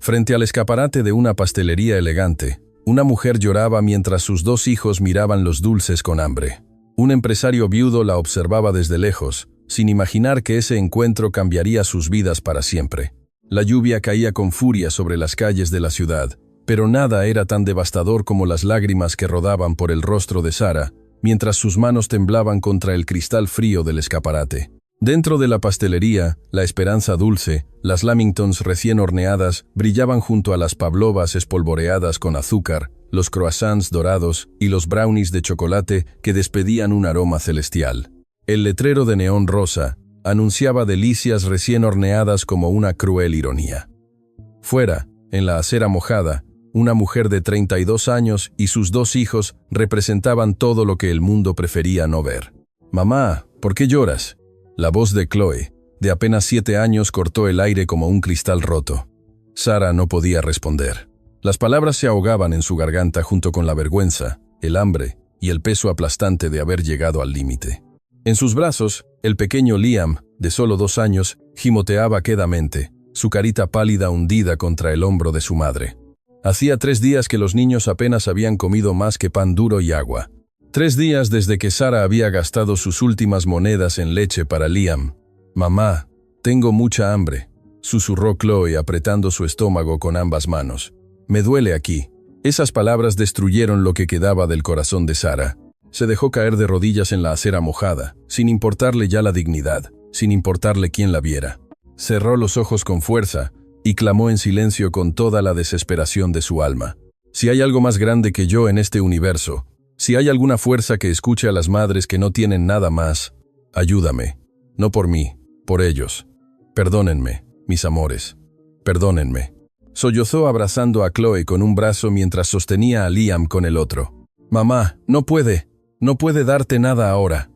Frente al escaparate de una pastelería elegante, una mujer lloraba mientras sus dos hijos miraban los dulces con hambre. Un empresario viudo la observaba desde lejos, sin imaginar que ese encuentro cambiaría sus vidas para siempre. La lluvia caía con furia sobre las calles de la ciudad, pero nada era tan devastador como las lágrimas que rodaban por el rostro de Sarah, mientras sus manos temblaban contra el cristal frío del escaparate. Dentro de la pastelería, la esperanza dulce, las lamingtons recién horneadas brillaban junto a las pavlovas espolvoreadas con azúcar, los croissants dorados y los brownies de chocolate que despedían un aroma celestial. El letrero de neón rosa anunciaba delicias recién horneadas como una cruel ironía. Fuera, en la acera mojada, una mujer de 32 años y sus dos hijos representaban todo lo que el mundo prefería no ver. «Mamá, ¿por qué lloras?». La voz de Chloe, de apenas 7 años, cortó el aire como un cristal roto. Sarah no podía responder. Las palabras se ahogaban en su garganta junto con la vergüenza, el hambre y el peso aplastante de haber llegado al límite. En sus brazos, el pequeño Liam, de solo 2 años, gimoteaba quedamente, su carita pálida hundida contra el hombro de su madre. Hacía 3 días que los niños apenas habían comido más que pan duro y agua. 3 días desde que Sarah había gastado sus últimas monedas en leche para Liam. «Mamá, tengo mucha hambre», susurró Chloe apretando su estómago con ambas manos. «Me duele aquí». Esas palabras destruyeron lo que quedaba del corazón de Sarah. Se dejó caer de rodillas en la acera mojada, sin importarle ya la dignidad, sin importarle quién la viera. Cerró los ojos con fuerza y clamó en silencio con toda la desesperación de su alma. «Si hay algo más grande que yo en este universo, si hay alguna fuerza que escuche a las madres que no tienen nada más, ayúdame. No por mí, por ellos. Perdónenme, mis amores. Perdónenme». Sollozó abrazando a Chloe con un brazo mientras sostenía a Liam con el otro. «Mamá, no puede darte nada ahora».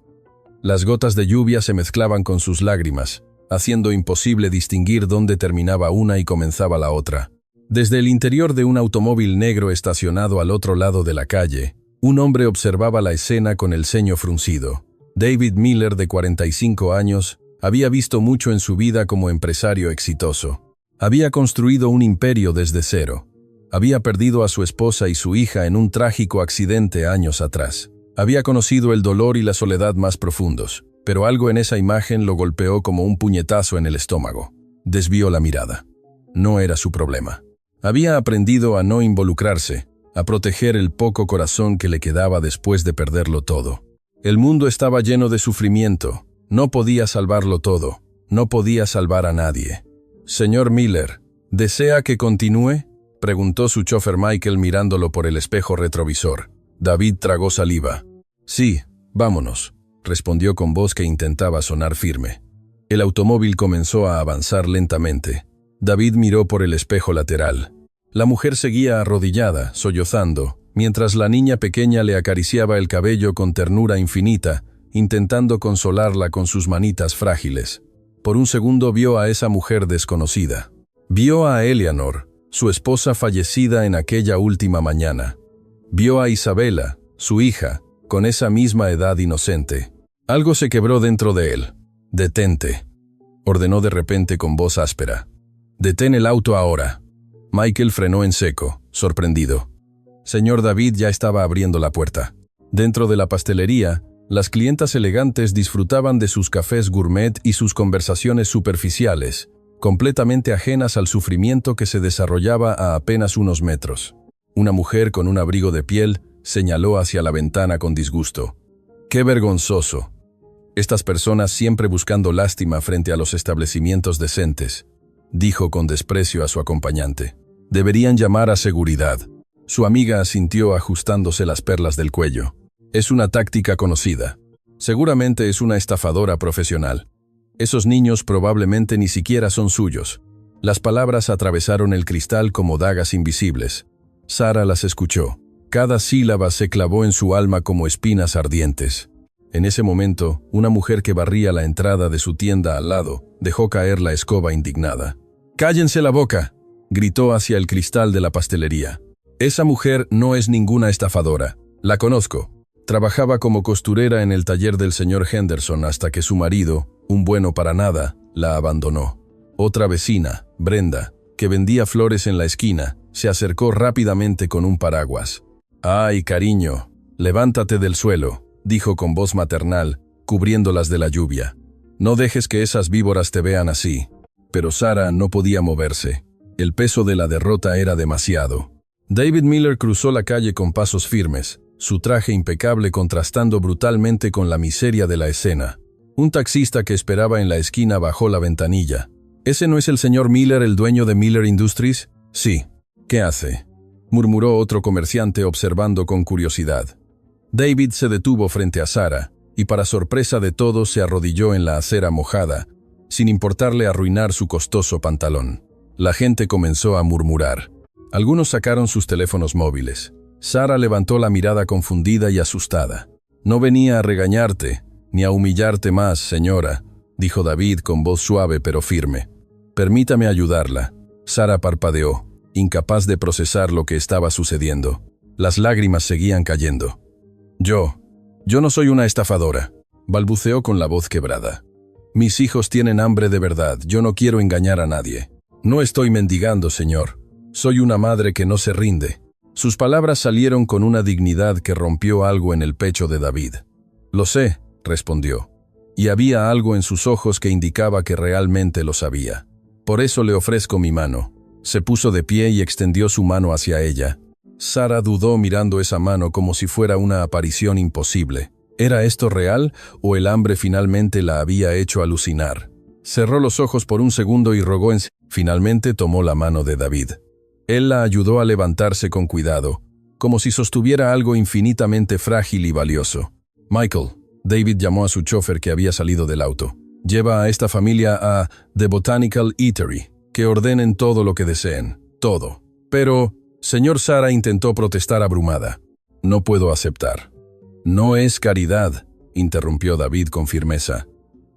Las gotas de lluvia se mezclaban con sus lágrimas, haciendo imposible distinguir dónde terminaba una y comenzaba la otra. Desde el interior de un automóvil negro estacionado al otro lado de la calle, un hombre observaba la escena con el ceño fruncido. David Miller, de 45 años, había visto mucho en su vida como empresario exitoso. Había construido un imperio desde cero. Había perdido a su esposa y su hija en un trágico accidente años atrás. Había conocido el dolor y la soledad más profundos, pero algo en esa imagen lo golpeó como un puñetazo en el estómago. Desvió la mirada. No era su problema. Había aprendido a no involucrarse, a proteger el poco corazón que le quedaba después de perderlo todo. El mundo estaba lleno de sufrimiento. No podía salvarlo todo. No podía salvar a nadie. «Señor Miller, ¿desea que continúe?», preguntó su chofer Michael mirándolo por el espejo retrovisor. David tragó saliva. «Sí, vámonos», respondió con voz que intentaba sonar firme. El automóvil comenzó a avanzar lentamente. David miró por el espejo lateral. La mujer seguía arrodillada, sollozando, mientras la niña pequeña le acariciaba el cabello con ternura infinita, intentando consolarla con sus manitas frágiles. Por un segundo vio a esa mujer desconocida. Vio a Eleanor, su esposa fallecida en aquella última mañana. Vio a Isabela, su hija, con esa misma edad inocente. Algo se quebró dentro de él. «Detente», ordenó de repente con voz áspera. «Detén el auto ahora». Michael frenó en seco, sorprendido. Señor David ya estaba abriendo la puerta. Dentro de la pastelería, las clientas elegantes disfrutaban de sus cafés gourmet y sus conversaciones superficiales, completamente ajenas al sufrimiento que se desarrollaba a apenas unos metros. Una mujer con un abrigo de piel señaló hacia la ventana con disgusto. «Qué vergonzoso. Estas personas siempre buscando lástima frente a los establecimientos decentes», dijo con desprecio a su acompañante. «Deberían llamar a seguridad». Su amiga asintió ajustándose las perlas del cuello. «Es una táctica conocida. Seguramente es una estafadora profesional. Esos niños probablemente ni siquiera son suyos». Las palabras atravesaron el cristal como dagas invisibles. Sarah las escuchó. Cada sílaba se clavó en su alma como espinas ardientes. En ese momento, una mujer que barría la entrada de su tienda al lado dejó caer la escoba indignada. «¡Cállense la boca!», gritó hacia el cristal de la pastelería. «Esa mujer no es ninguna estafadora. La conozco. Trabajaba como costurera en el taller del señor Henderson hasta que su marido, un bueno para nada, la abandonó. Otra vecina, Brenda, que vendía flores en la esquina, se acercó rápidamente con un paraguas. «Ay, cariño, levántate del suelo», dijo con voz maternal, cubriéndolas de la lluvia. «No dejes que esas víboras te vean así». Pero Sara no podía moverse. El peso de la derrota era demasiado. David Miller cruzó la calle con pasos firmes, su traje impecable contrastando brutalmente con la miseria de la escena. Un taxista que esperaba en la esquina bajó la ventanilla. «¿Ese no es el señor Miller, el dueño de Miller Industries?» «Sí». «¿Qué hace?», murmuró otro comerciante observando con curiosidad. David se detuvo frente a Sara, y para sorpresa de todos se arrodilló en la acera mojada, sin importarle arruinar su costoso pantalón. La gente comenzó a murmurar. Algunos sacaron sus teléfonos móviles. Sara levantó la mirada confundida y asustada. «No venía a regañarte, ni a humillarte más, señora», dijo David con voz suave pero firme. «Permítame ayudarla». Sara parpadeó, incapaz de procesar lo que estaba sucediendo. Las lágrimas seguían cayendo. Yo no soy una estafadora», balbuceó con la voz quebrada. «Mis hijos tienen hambre de verdad, yo no quiero engañar a nadie. No estoy mendigando, señor. Soy una madre que no se rinde». Sus palabras salieron con una dignidad que rompió algo en el pecho de David. «Lo sé», respondió, y había algo en sus ojos que indicaba que realmente lo sabía. «Por eso le ofrezco mi mano». Se puso de pie y extendió su mano hacia ella. Sara dudó mirando esa mano como si fuera una aparición imposible. ¿Era esto real o el hambre finalmente la había hecho alucinar? Cerró los ojos por un segundo y rogó en sí. Finalmente tomó la mano de David. Él la ayudó a levantarse con cuidado, como si sostuviera algo infinitamente frágil y valioso. «Michael», David llamó a su chofer que había salido del auto. «Lleva a esta familia a The Botanical Eatery. Que ordenen todo lo que deseen. Todo». «Pero», señor Sara intentó protestar abrumada. «No puedo aceptar». «No es caridad», interrumpió David con firmeza.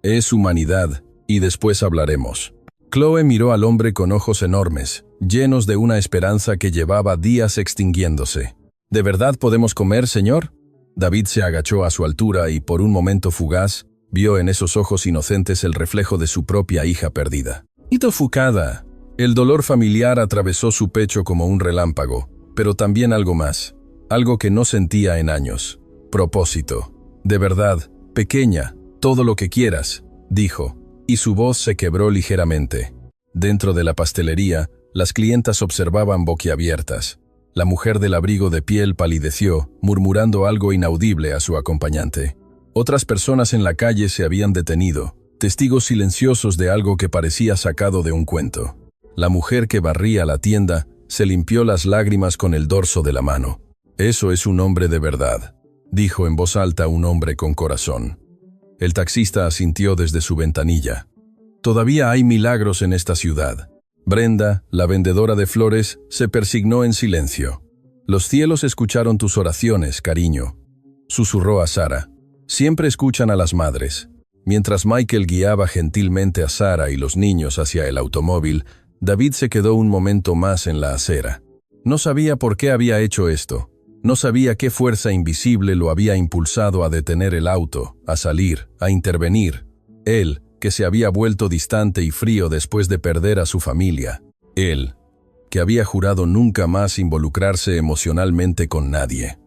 «Es humanidad, y después hablaremos». Chloe miró al hombre con ojos enormes, llenos de una esperanza que llevaba días extinguiéndose. «¿De verdad podemos comer, señor?». David se agachó a su altura y, por un momento fugaz, vio en esos ojos inocentes el reflejo de su propia hija perdida. «Hito Fukada». El dolor familiar atravesó su pecho como un relámpago, pero también algo más, algo que no sentía en años. «Propósito. De verdad, pequeña, todo lo que quieras», dijo, y su voz se quebró ligeramente. Dentro de la pastelería, las clientas observaban boquiabiertas. La mujer del abrigo de piel palideció, murmurando algo inaudible a su acompañante. Otras personas en la calle se habían detenido, testigos silenciosos de algo que parecía sacado de un cuento. La mujer que barría la tienda se limpió las lágrimas con el dorso de la mano. «Eso es un hombre de verdad», dijo en voz alta un hombre con corazón. El taxista asintió desde su ventanilla. «Todavía hay milagros en esta ciudad». Brenda, la vendedora de flores, se persignó en silencio. «Los cielos escucharon tus oraciones, cariño», susurró a Sara. «Siempre escuchan a las madres». Mientras Michael guiaba gentilmente a Sara y los niños hacia el automóvil, David se quedó un momento más en la acera. No sabía por qué había hecho esto. No sabía qué fuerza invisible lo había impulsado a detener el auto, a salir, a intervenir. Él, que se había vuelto distante y frío después de perder a su familia. Él, que había jurado nunca más involucrarse emocionalmente con nadie.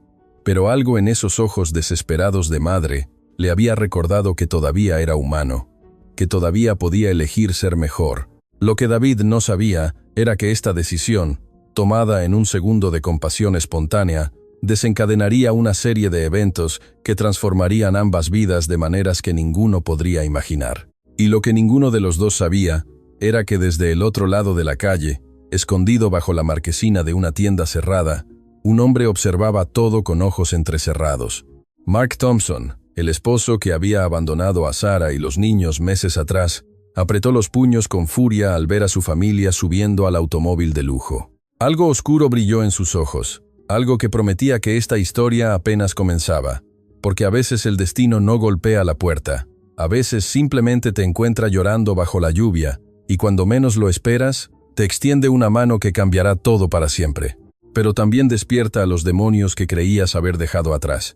Pero algo en esos ojos desesperados de madre le había recordado que todavía era humano, que todavía podía elegir ser mejor. Lo que David no sabía era que esta decisión, tomada en un segundo de compasión espontánea, desencadenaría una serie de eventos que transformarían ambas vidas de maneras que ninguno podría imaginar. Y lo que ninguno de los dos sabía era que desde el otro lado de la calle, escondido bajo la marquesina de una tienda cerrada, un hombre observaba todo con ojos entrecerrados. Mark Thompson, el esposo que había abandonado a Sara y los niños meses atrás, apretó los puños con furia al ver a su familia subiendo al automóvil de lujo. Algo oscuro brilló en sus ojos. Algo que prometía que esta historia apenas comenzaba, porque a veces el destino no golpea la puerta, a veces simplemente te encuentra llorando bajo la lluvia, y cuando menos lo esperas, te extiende una mano que cambiará todo para siempre, pero también despierta a los demonios que creías haber dejado atrás.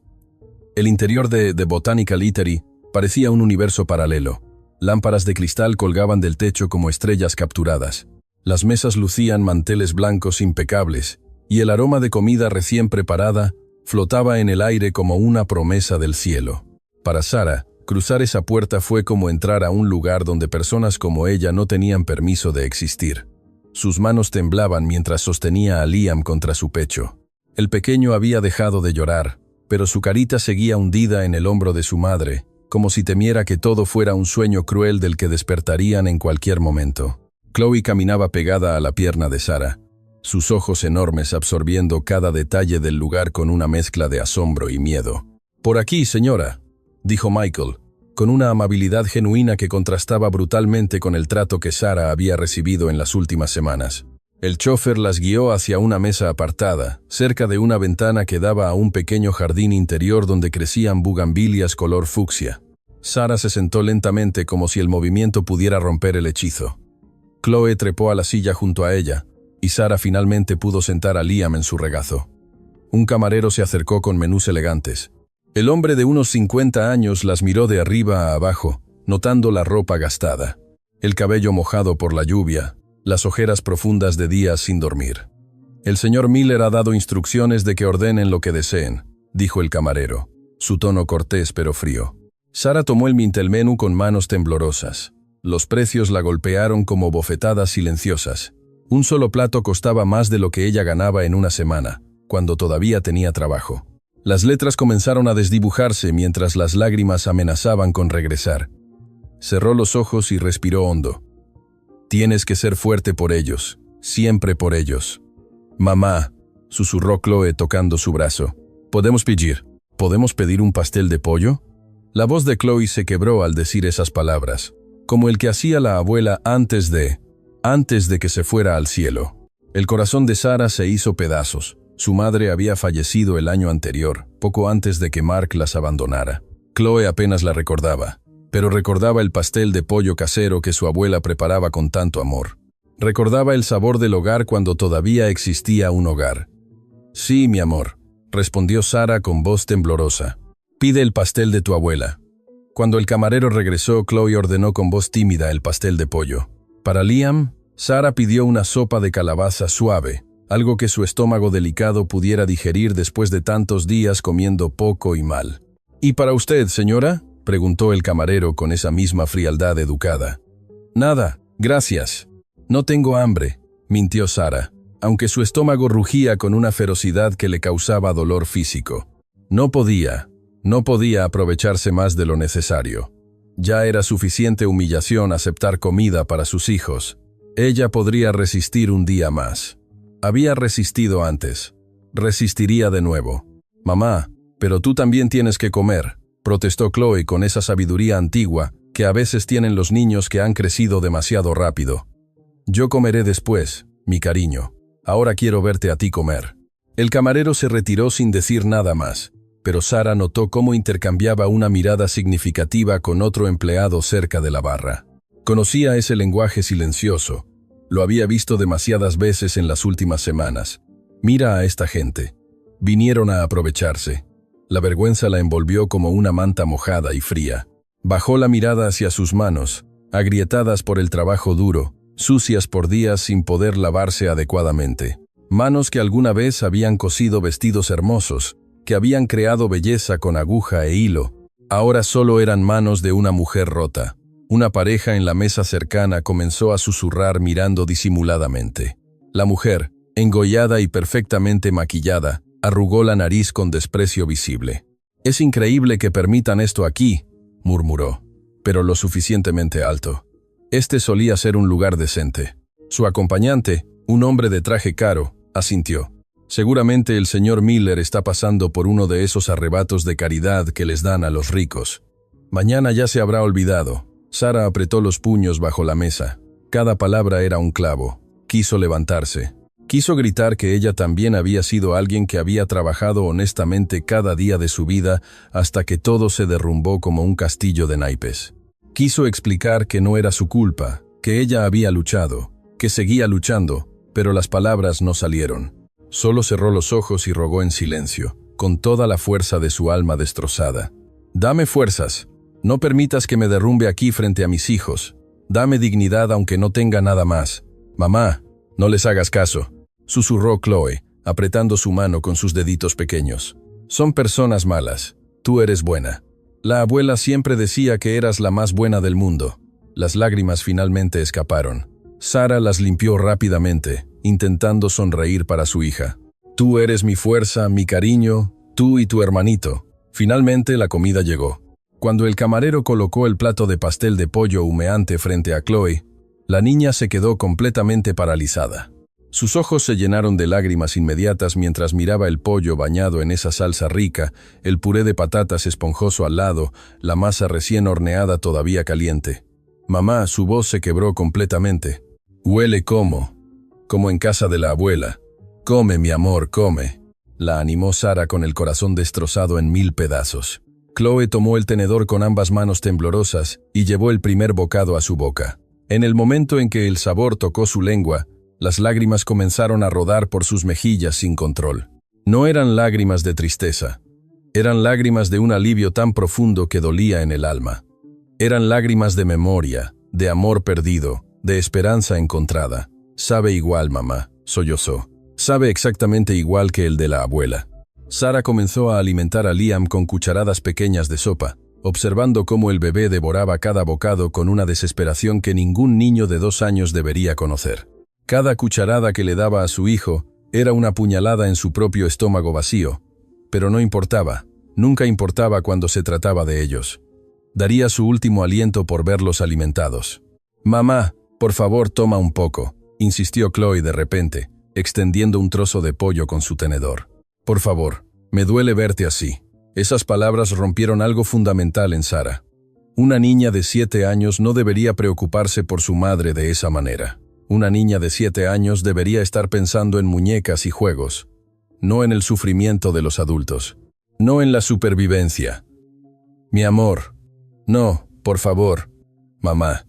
El interior de The Botanical Eatery parecía un universo paralelo. Lámparas de cristal colgaban del techo como estrellas capturadas. Las mesas lucían manteles blancos impecables, y el aroma de comida recién preparada flotaba en el aire como una promesa del cielo. Para Sara, cruzar esa puerta fue como entrar a un lugar donde personas como ella no tenían permiso de existir. Sus manos temblaban mientras sostenía a Liam contra su pecho. El pequeño había dejado de llorar, pero su carita seguía hundida en el hombro de su madre, como si temiera que todo fuera un sueño cruel del que despertarían en cualquier momento. Chloe caminaba pegada a la pierna de Sara, sus ojos enormes absorbiendo cada detalle del lugar con una mezcla de asombro y miedo. «Por aquí, señora», dijo Michael, con una amabilidad genuina que contrastaba brutalmente con el trato que Sara había recibido en las últimas semanas. El chófer las guió hacia una mesa apartada, cerca de una ventana que daba a un pequeño jardín interior donde crecían bugambilias color fucsia. Sara se sentó lentamente como si el movimiento pudiera romper el hechizo. Chloe trepó a la silla junto a ella, y Sara finalmente pudo sentar a Liam en su regazo. Un camarero se acercó con menús elegantes. El hombre de unos 50 años las miró de arriba a abajo, notando la ropa gastada, el cabello mojado por la lluvia, las ojeras profundas de días sin dormir. «El señor Miller ha dado instrucciones de que ordenen lo que deseen», dijo el camarero, su tono cortés pero frío. Sara tomó el menú con manos temblorosas. Los precios la golpearon como bofetadas silenciosas. Un solo plato costaba más de lo que ella ganaba en una semana, cuando todavía tenía trabajo. Las letras comenzaron a desdibujarse mientras las lágrimas amenazaban con regresar. Cerró los ojos y respiró hondo. «Tienes que ser fuerte por ellos, siempre por ellos». «Mamá», susurró Chloe tocando su brazo. «¿Podemos pedir un pastel de pollo?» La voz de Chloe se quebró al decir esas palabras, como el que hacía la abuela antes de que se fuera al cielo. El corazón de Sara se hizo pedazos. Su madre había fallecido el año anterior, poco antes de que Mark las abandonara. Chloe apenas la recordaba, pero recordaba el pastel de pollo casero que su abuela preparaba con tanto amor. Recordaba el sabor del hogar cuando todavía existía un hogar. «Sí, mi amor», respondió Sara con voz temblorosa. «Pide el pastel de tu abuela». Cuando el camarero regresó, Chloe ordenó con voz tímida el pastel de pollo. Para Liam, Sara pidió una sopa de calabaza suave, algo que su estómago delicado pudiera digerir después de tantos días comiendo poco y mal. «¿Y para usted, señora?», preguntó el camarero con esa misma frialdad educada. «Nada, gracias. No tengo hambre», mintió Sara, aunque su estómago rugía con una ferocidad que le causaba dolor físico. No podía aprovecharse más de lo necesario. Ya era suficiente humillación aceptar comida para sus hijos. Ella podría resistir un día más. Había resistido antes. Resistiría de nuevo. «Mamá, pero tú también tienes que comer», protestó Chloe con esa sabiduría antigua que a veces tienen los niños que han crecido demasiado rápido. «Yo comeré después, mi cariño. Ahora quiero verte a ti comer». El camarero se retiró sin decir nada más, pero Sara notó cómo intercambiaba una mirada significativa con otro empleado cerca de la barra. Conocía ese lenguaje silencioso. Lo había visto demasiadas veces en las últimas semanas. «Mira a esta gente. Vinieron a aprovecharse». La vergüenza la envolvió como una manta mojada y fría. Bajó la mirada hacia sus manos, agrietadas por el trabajo duro, sucias por días sin poder lavarse adecuadamente. Manos que alguna vez habían cosido vestidos hermosos, que habían creado belleza con aguja e hilo. Ahora solo eran manos de una mujer rota. Una pareja en la mesa cercana comenzó a susurrar mirando disimuladamente. La mujer, engollada y perfectamente maquillada, arrugó la nariz con desprecio visible. «Es increíble que permitan esto aquí», murmuró, «pero lo suficientemente alto. Este solía ser un lugar decente». Su acompañante, un hombre de traje caro, asintió. «Seguramente el señor Miller está pasando por uno de esos arrebatos de caridad que les dan a los ricos. Mañana ya se habrá olvidado». Sara apretó los puños bajo la mesa. Cada palabra era un clavo. Quiso levantarse. Quiso gritar que ella también había sido alguien que había trabajado honestamente cada día de su vida hasta que todo se derrumbó como un castillo de naipes. Quiso explicar que no era su culpa, que ella había luchado, que seguía luchando, pero las palabras no salieron. Solo cerró los ojos y rogó en silencio, con toda la fuerza de su alma destrozada. «Dame fuerzas. No permitas que me derrumbe aquí frente a mis hijos. Dame dignidad aunque no tenga nada más. Mamá, no les hagas caso, susurró Chloe, apretando su mano con sus deditos pequeños. Son personas malas. Tú eres buena. La abuela siempre decía que eras la más buena del mundo. Las lágrimas finalmente escaparon. Sara las limpió rápidamente, intentando sonreír para su hija. Tú eres mi fuerza, mi cariño, tú y tu hermanito. Finalmente la comida llegó. Cuando el camarero colocó el plato de pastel de pollo humeante frente a Chloe, la niña se quedó completamente paralizada. Sus ojos se llenaron de lágrimas inmediatas mientras miraba el pollo bañado en esa salsa rica, el puré de patatas esponjoso al lado, la masa recién horneada todavía caliente. Mamá, su voz se quebró completamente. Huele como en casa de la abuela. Come, mi amor, come. La animó Sara con el corazón destrozado en 1000 pedazos. Chloe tomó el tenedor con ambas manos temblorosas y llevó el primer bocado a su boca. En el momento en que el sabor tocó su lengua, las lágrimas comenzaron a rodar por sus mejillas sin control. No eran lágrimas de tristeza. Eran lágrimas de un alivio tan profundo que dolía en el alma. Eran lágrimas de memoria, de amor perdido, de esperanza encontrada. Sabe igual, mamá, sollozó. Sabe exactamente igual que el de la abuela. Sara comenzó a alimentar a Liam con cucharadas pequeñas de sopa, observando cómo el bebé devoraba cada bocado con una desesperación que ningún niño de 2 años debería conocer. Cada cucharada que le daba a su hijo era una puñalada en su propio estómago vacío, pero no importaba, nunca importaba cuando se trataba de ellos. Daría su último aliento por verlos alimentados. Mamá, por favor toma un poco, insistió Chloe de repente, extendiendo un trozo de pollo con su tenedor. Por favor, me duele verte así. Esas palabras rompieron algo fundamental en Sara. Una niña de 7 años no debería preocuparse por su madre de esa manera. Una niña de 7 años debería estar pensando en muñecas y juegos, no en el sufrimiento de los adultos, no en la supervivencia. Mi amor. No, por favor. Mamá,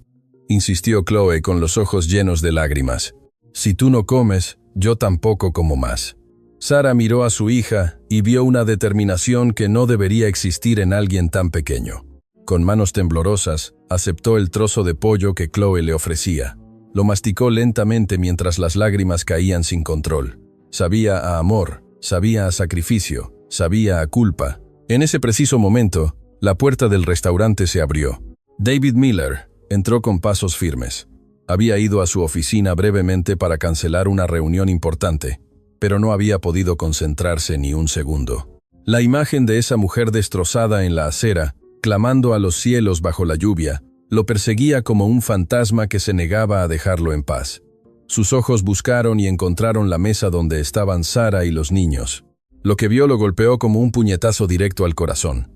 insistió Chloe con los ojos llenos de lágrimas. Si tú no comes, yo tampoco como más. Sara miró a su hija y vio una determinación que no debería existir en alguien tan pequeño. Con manos temblorosas, aceptó el trozo de pollo que Chloe le ofrecía. Lo masticó lentamente mientras las lágrimas caían sin control. Sabía a amor, sabía a sacrificio, sabía a culpa. En ese preciso momento, la puerta del restaurante se abrió. David Miller entró con pasos firmes. Había ido a su oficina brevemente para cancelar una reunión importante, pero no había podido concentrarse ni un segundo. La imagen de esa mujer destrozada en la acera, clamando a los cielos bajo la lluvia, lo perseguía como un fantasma que se negaba a dejarlo en paz. Sus ojos buscaron y encontraron la mesa donde estaban Sara y los niños. Lo que vio lo golpeó como un puñetazo directo al corazón.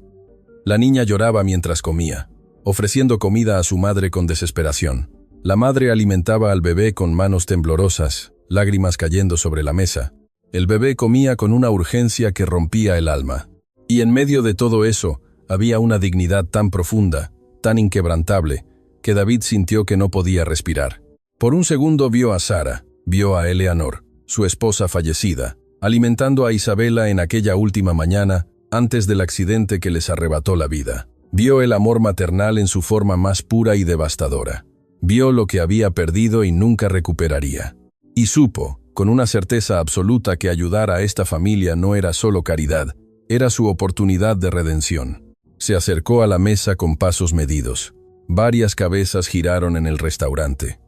La niña lloraba mientras comía, ofreciendo comida a su madre con desesperación. La madre alimentaba al bebé con manos temblorosas, lágrimas cayendo sobre la mesa. El bebé comía con una urgencia que rompía el alma. Y en medio de todo eso, había una dignidad tan profunda, tan inquebrantable, que David sintió que no podía respirar. Por un segundo vio a Sara, vio a Eleanor, su esposa fallecida, alimentando a Isabela en aquella última mañana, antes del accidente que les arrebató la vida. Vio el amor maternal en su forma más pura y devastadora. Vio lo que había perdido y nunca recuperaría. Y supo, con una certeza absoluta, que ayudar a esta familia no era solo caridad, era su oportunidad de redención. Se acercó a la mesa con pasos medidos. Varias cabezas giraron en el restaurante.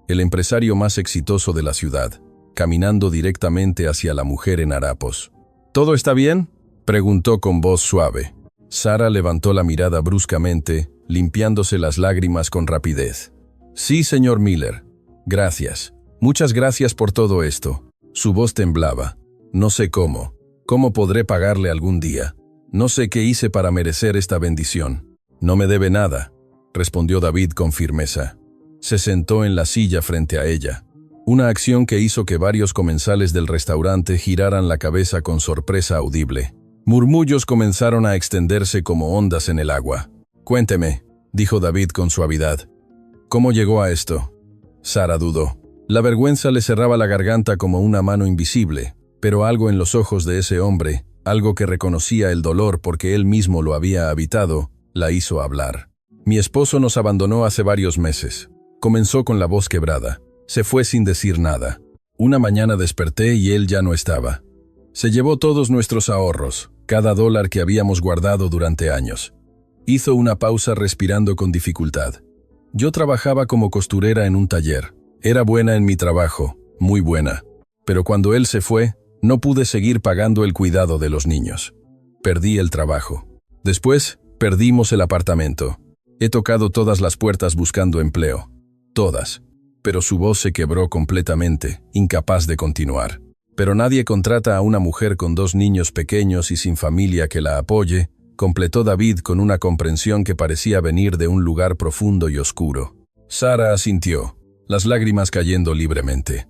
El empresario más exitoso de la ciudad, caminando directamente hacia la mujer en harapos. ¿Todo está bien?, preguntó con voz suave. Sara levantó la mirada bruscamente, limpiándose las lágrimas con rapidez. Sí, señor Miller. Gracias. Muchas gracias por todo esto. Su voz temblaba. No sé cómo. ¿Cómo podré pagarle algún día? No sé qué hice para merecer esta bendición. No me debe nada, respondió David con firmeza. Se sentó en la silla frente a ella. Una acción que hizo que varios comensales del restaurante giraran la cabeza con sorpresa audible. Murmullos comenzaron a extenderse como ondas en el agua. Cuénteme, dijo David con suavidad. ¿Cómo llegó a esto? Sara dudó. La vergüenza le cerraba la garganta como una mano invisible, pero algo en los ojos de ese hombre, algo que reconocía el dolor porque él mismo lo había habitado, la hizo hablar. Mi esposo nos abandonó hace varios meses. Comenzó con la voz quebrada. Se fue sin decir nada. Una mañana desperté y él ya no estaba. Se llevó todos nuestros ahorros, cada dólar que habíamos guardado durante años. Hizo una pausa respirando con dificultad. Yo trabajaba como costurera en un taller. Era buena en mi trabajo, muy buena. Pero cuando él se fue, no pude seguir pagando el cuidado de los niños. Perdí el trabajo. Después, perdimos el apartamento. He tocado todas las puertas buscando empleo. Todas. Pero su voz se quebró completamente, incapaz de continuar. Pero nadie contrata a una mujer con 2 niños pequeños y sin familia que la apoye, completó David con una comprensión que parecía venir de un lugar profundo y oscuro. Sara asintió, las lágrimas cayendo libremente.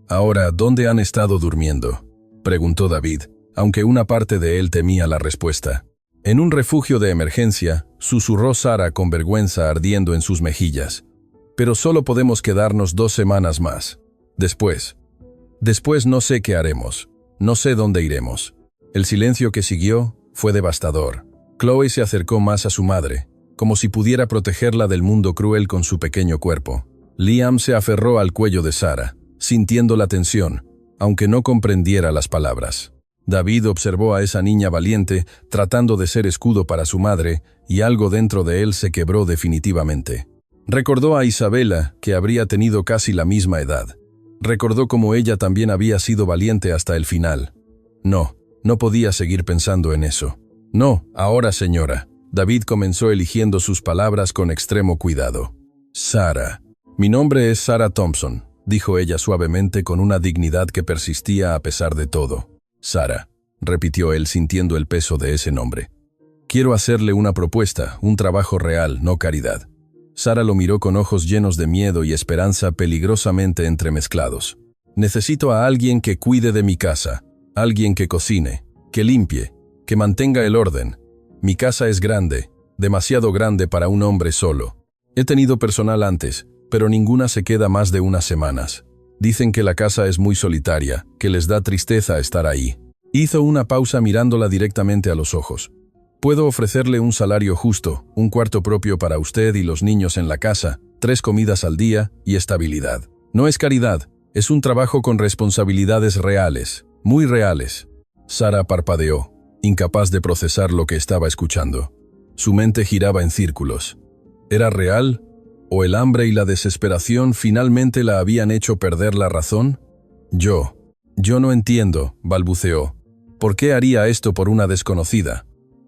«Ahora, ¿dónde han estado durmiendo?», preguntó David, aunque una parte de él temía la respuesta. «En un refugio de emergencia», susurró Sara con vergüenza ardiendo en sus mejillas. «Pero solo podemos quedarnos 2 semanas más. Después no sé qué haremos. No sé dónde iremos». El silencio que siguió fue devastador. Chloe se acercó más a su madre, como si pudiera protegerla del mundo cruel con su pequeño cuerpo. Liam se aferró al cuello de Sara, sintiendo la tensión, aunque no comprendiera las palabras. David observó a esa niña valiente, tratando de ser escudo para su madre, y algo dentro de él se quebró definitivamente. Recordó a Isabela, que habría tenido casi la misma edad. Recordó cómo ella también había sido valiente hasta el final. No podía seguir pensando en eso. «No, ahora señora». David comenzó eligiendo sus palabras con extremo cuidado. «Sara. Mi nombre es Sara Thompson», dijo ella suavemente con una dignidad que persistía a pesar de todo. «Sara», repitió él sintiendo el peso de ese nombre. «Quiero hacerle una propuesta, un trabajo real, no caridad». Sara lo miró con ojos llenos de miedo y esperanza peligrosamente entremezclados. «Necesito a alguien que cuide de mi casa, alguien que cocine, que limpie, que mantenga el orden. Mi casa es grande, demasiado grande para un hombre solo. He tenido personal antes, pero ninguna se queda más de unas semanas. Dicen que la casa es muy solitaria, que les da tristeza estar ahí». Hizo una pausa mirándola directamente a los ojos. «Puedo ofrecerle un salario justo, un cuarto propio para usted y los niños en la casa, 3 comidas al día y estabilidad. No es caridad, es un trabajo con responsabilidades reales, muy reales». Sara parpadeó, incapaz de procesar lo que estaba escuchando. Su mente giraba en círculos. ¿Era real? ¿O el hambre y la desesperación finalmente la habían hecho perder la razón? Yo no entiendo», balbuceó. «¿Por qué haría esto por una desconocida?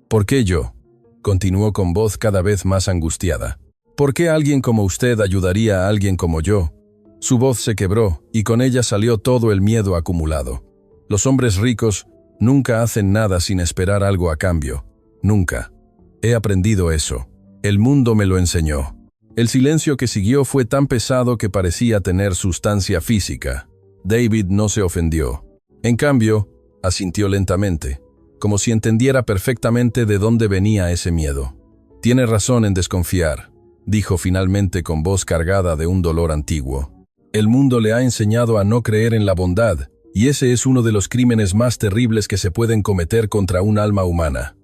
¿Por qué yo?», continuó con voz cada vez más angustiada. «¿Por qué alguien como usted ayudaría a alguien como yo?». Su voz se quebró, y con ella salió todo el miedo acumulado. Los hombres ricos nunca hacen nada sin esperar algo a cambio. Nunca. He aprendido eso. El mundo me lo enseñó. El silencio que siguió fue tan pesado que parecía tener sustancia física. David no se ofendió. En cambio, asintió lentamente, como si entendiera perfectamente de dónde venía ese miedo. «Tiene razón en desconfiar», dijo finalmente con voz cargada de un dolor antiguo. «El mundo le ha enseñado a no creer en la bondad, y ese es uno de los crímenes más terribles que se pueden cometer contra un alma humana».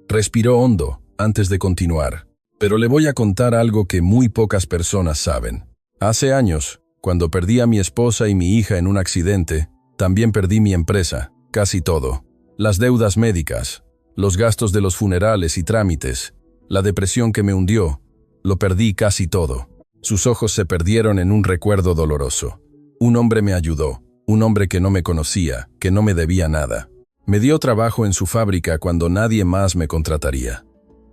Respiró hondo antes de continuar. «Pero le voy a contar algo que muy pocas personas saben. Hace años, cuando perdí a mi esposa y mi hija en un accidente, también perdí mi empresa, casi todo. Las deudas médicas, los gastos de los funerales y trámites, la depresión que me hundió, lo perdí casi todo». Sus ojos se perdieron en un recuerdo doloroso. Un hombre me ayudó, un hombre que no me conocía, que no me debía nada. Me dio trabajo en su fábrica cuando nadie más me contrataría.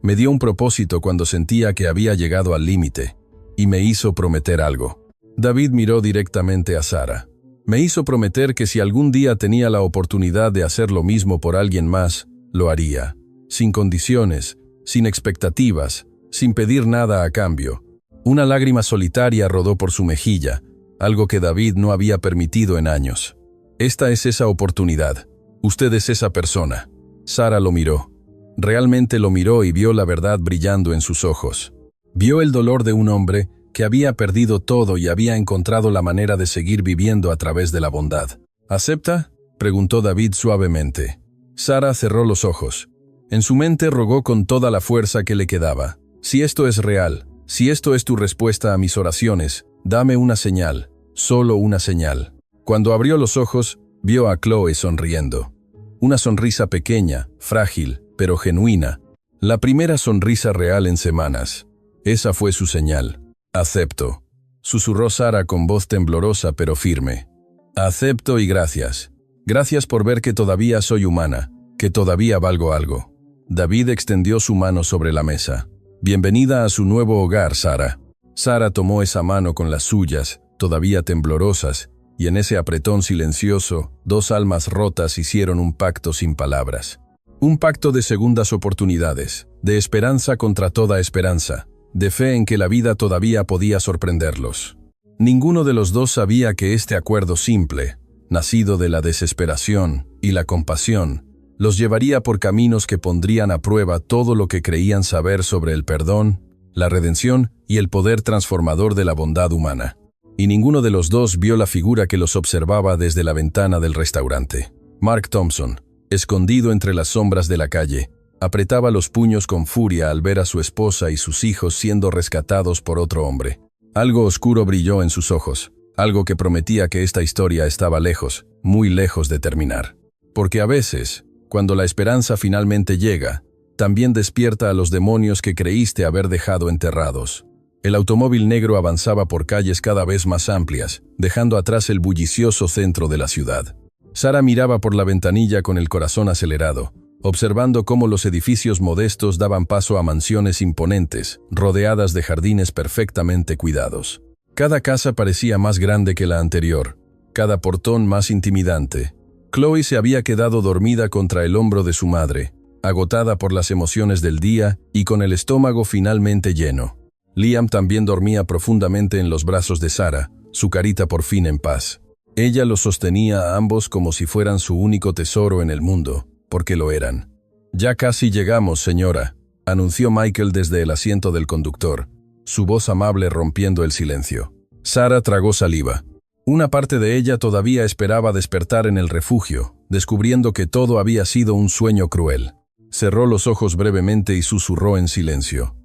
Me dio un propósito cuando sentía que había llegado al límite, y me hizo prometer algo. David miró directamente a Sara. Me hizo prometer que si algún día tenía la oportunidad de hacer lo mismo por alguien más, lo haría, sin condiciones, sin expectativas, sin pedir nada a cambio. Una lágrima solitaria rodó por su mejilla, algo que David no había permitido en años. «Esta es esa oportunidad. Usted es esa persona». Sara lo miró. Realmente lo miró y vio la verdad brillando en sus ojos. Vio el dolor de un hombre que había perdido todo y había encontrado la manera de seguir viviendo a través de la bondad. «¿Acepta?», preguntó David suavemente. Sara cerró los ojos. En su mente rogó con toda la fuerza que le quedaba. «Si esto es real, si esto es tu respuesta a mis oraciones, dame una señal. solo una señal. Cuando abrió los ojos, vio a Chloe sonriendo. Una sonrisa pequeña, frágil, pero genuina. La primera sonrisa real en semanas. Esa fue su señal. «Acepto», susurró Sara con voz temblorosa pero firme. «Acepto y gracias. Gracias por ver que todavía soy humana, que todavía valgo algo». David extendió su mano sobre la mesa. «Bienvenida a su nuevo hogar, Sara». Sara tomó esa mano con las suyas, todavía temblorosas, y en ese apretón silencioso, dos almas rotas hicieron un pacto sin palabras. Un pacto de segundas oportunidades, de esperanza contra toda esperanza, de fe en que la vida todavía podía sorprenderlos. Ninguno de los dos sabía que este acuerdo simple, nacido de la desesperación y la compasión, los llevaría por caminos que pondrían a prueba todo lo que creían saber sobre el perdón, la redención y el poder transformador de la bondad humana. Y ninguno de los dos vio la figura que los observaba desde la ventana del restaurante. Mark Thompson, escondido entre las sombras de la calle, apretaba los puños con furia al ver a su esposa y sus hijos siendo rescatados por otro hombre. Algo oscuro brilló en sus ojos, algo que prometía que esta historia estaba lejos, muy lejos de terminar. Porque a veces, cuando la esperanza finalmente llega, también despierta a los demonios que creíste haber dejado enterrados. El automóvil negro avanzaba por calles cada vez más amplias, dejando atrás el bullicioso centro de la ciudad. Sara miraba por la ventanilla con el corazón acelerado, observando cómo los edificios modestos daban paso a mansiones imponentes, rodeadas de jardines perfectamente cuidados. Cada casa parecía más grande que la anterior, cada portón más intimidante. Chloe se había quedado dormida contra el hombro de su madre, agotada por las emociones del día y con el estómago finalmente lleno. Liam también dormía profundamente en los brazos de Sara, su carita por fin en paz. Ella los sostenía a ambos como si fueran su único tesoro en el mundo, porque lo eran. «Ya casi llegamos, señora», anunció Michael desde el asiento del conductor, su voz amable rompiendo el silencio. Sara tragó saliva. Una parte de ella todavía esperaba despertar en el refugio, descubriendo que todo había sido un sueño cruel. Cerró los ojos brevemente y susurró en silencio.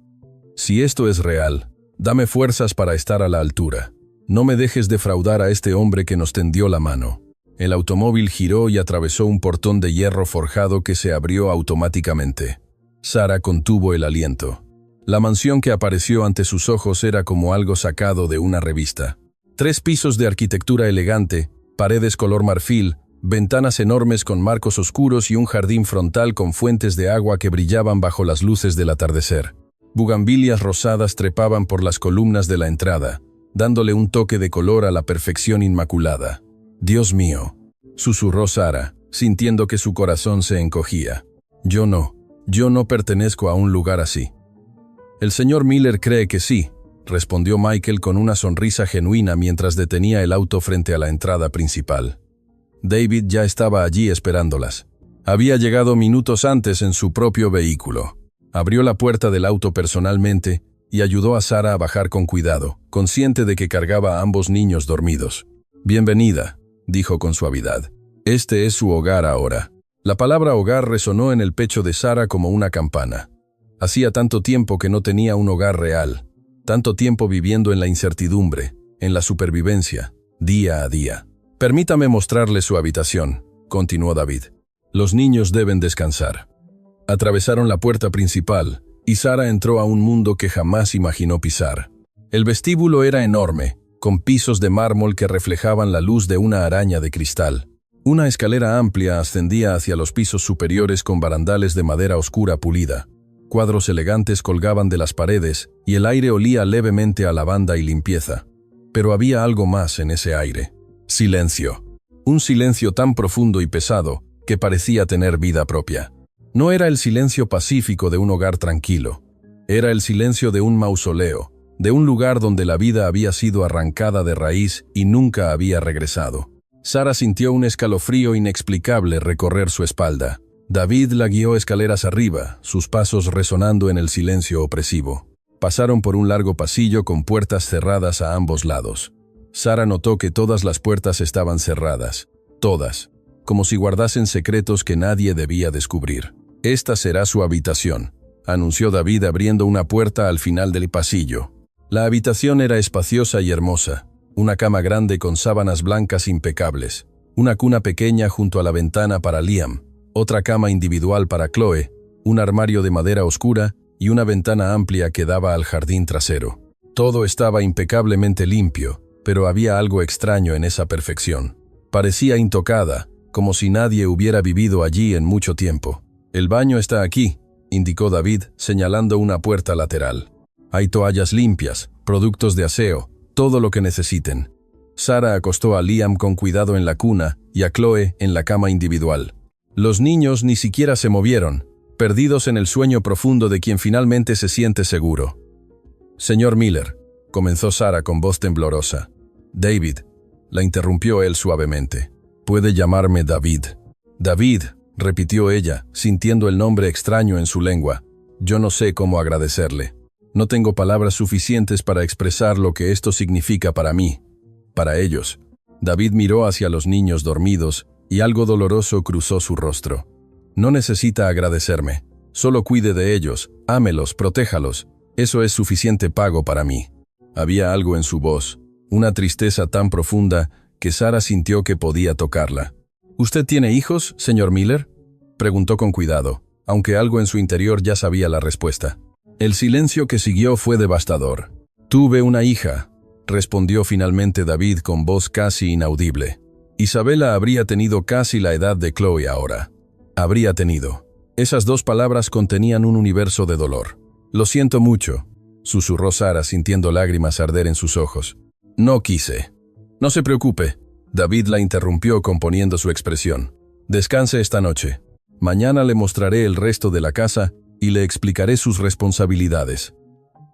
«Si esto es real, dame fuerzas para estar a la altura. No me dejes defraudar a este hombre que nos tendió la mano». El automóvil giró y atravesó un portón de hierro forjado que se abrió automáticamente. Sara contuvo el aliento. La mansión que apareció ante sus ojos era como algo sacado de una revista. 3 pisos de arquitectura elegante, paredes color marfil, ventanas enormes con marcos oscuros y un jardín frontal con fuentes de agua que brillaban bajo las luces del atardecer. Bugambilias rosadas trepaban por las columnas de la entrada, dándole un toque de color a la perfección inmaculada. «Dios mío», susurró Sara, sintiendo que su corazón se encogía. Yo no pertenezco a un lugar así». «El señor Miller cree que sí», respondió Michael con una sonrisa genuina mientras detenía el auto frente a la entrada principal. David ya estaba allí esperándolas. Había llegado minutos antes en su propio vehículo. Abrió la puerta del auto personalmente y ayudó a Sara a bajar con cuidado, consciente de que cargaba a ambos niños dormidos. «Bienvenida», dijo con suavidad. «Este es su hogar ahora». La palabra hogar resonó en el pecho de Sara como una campana. Hacía tanto tiempo que no tenía un hogar real, tanto tiempo viviendo en la incertidumbre, en la supervivencia, día a día. «Permítame mostrarle su habitación», continuó David. «Los niños deben descansar». Atravesaron la puerta principal, y Sara entró a un mundo que jamás imaginó pisar. El vestíbulo era enorme, con pisos de mármol que reflejaban la luz de una araña de cristal. Una escalera amplia ascendía hacia los pisos superiores con barandales de madera oscura pulida. Cuadros elegantes colgaban de las paredes, y el aire olía levemente a lavanda y limpieza. Pero había algo más en ese aire. Silencio. Un silencio tan profundo y pesado que parecía tener vida propia. No era el silencio pacífico de un hogar tranquilo. Era el silencio de un mausoleo, de un lugar donde la vida había sido arrancada de raíz y nunca había regresado. Sara sintió un escalofrío inexplicable recorrer su espalda. David la guió escaleras arriba, sus pasos resonando en el silencio opresivo. Pasaron por un largo pasillo con puertas cerradas a ambos lados. Sara notó que todas las puertas estaban cerradas. Todas. Como si guardasen secretos que nadie debía descubrir. «Esta será su habitación», anunció David abriendo una puerta al final del pasillo. La habitación era espaciosa y hermosa, Una cama grande con sábanas blancas impecables. Una cuna pequeña junto a la ventana para Liam. Otra cama individual para Chloe. Un armario de madera oscura y una ventana amplia que daba al jardín trasero. Todo estaba impecablemente limpio, pero había algo extraño en esa perfección. Parecía intocada, como si nadie hubiera vivido allí en mucho tiempo. «El baño está aquí», indicó David, señalando una puerta lateral. «Hay toallas limpias, productos de aseo, todo lo que necesiten». Sarah acostó a Liam con cuidado en la cuna y a Chloe en la cama individual. Los niños ni siquiera se movieron, perdidos en el sueño profundo de quien finalmente se siente seguro. «Señor Miller», comenzó Sarah con voz temblorosa. «David», la interrumpió él suavemente. «Puede llamarme David». «David», repitió ella, sintiendo el nombre extraño en su lengua. «Yo no sé cómo agradecerle. No tengo palabras suficientes para expresar lo que esto significa para mí, para ellos». David miró hacia los niños dormidos y algo doloroso cruzó su rostro. «No necesita agradecerme. Solo cuide de ellos, ámelos, protéjalos. Eso es suficiente pago para mí». Había algo en su voz, una tristeza tan profunda que Sarah sintió que podía tocarla. «¿Usted tiene hijos, señor Miller?», preguntó con cuidado, aunque algo en su interior ya sabía la respuesta. El silencio que siguió fue devastador. «Tuve una hija», respondió finalmente David con voz casi inaudible. Isabela habría tenido casi la edad de Chloe ahora. Habría tenido. Esas dos palabras contenían un universo de dolor. «Lo siento mucho», susurró Sarah sintiendo lágrimas arder en sus ojos. «No quise». «No se preocupe», David la interrumpió componiendo su expresión. «Descanse esta noche. Mañana le mostraré el resto de la casa y le explicaré sus responsabilidades.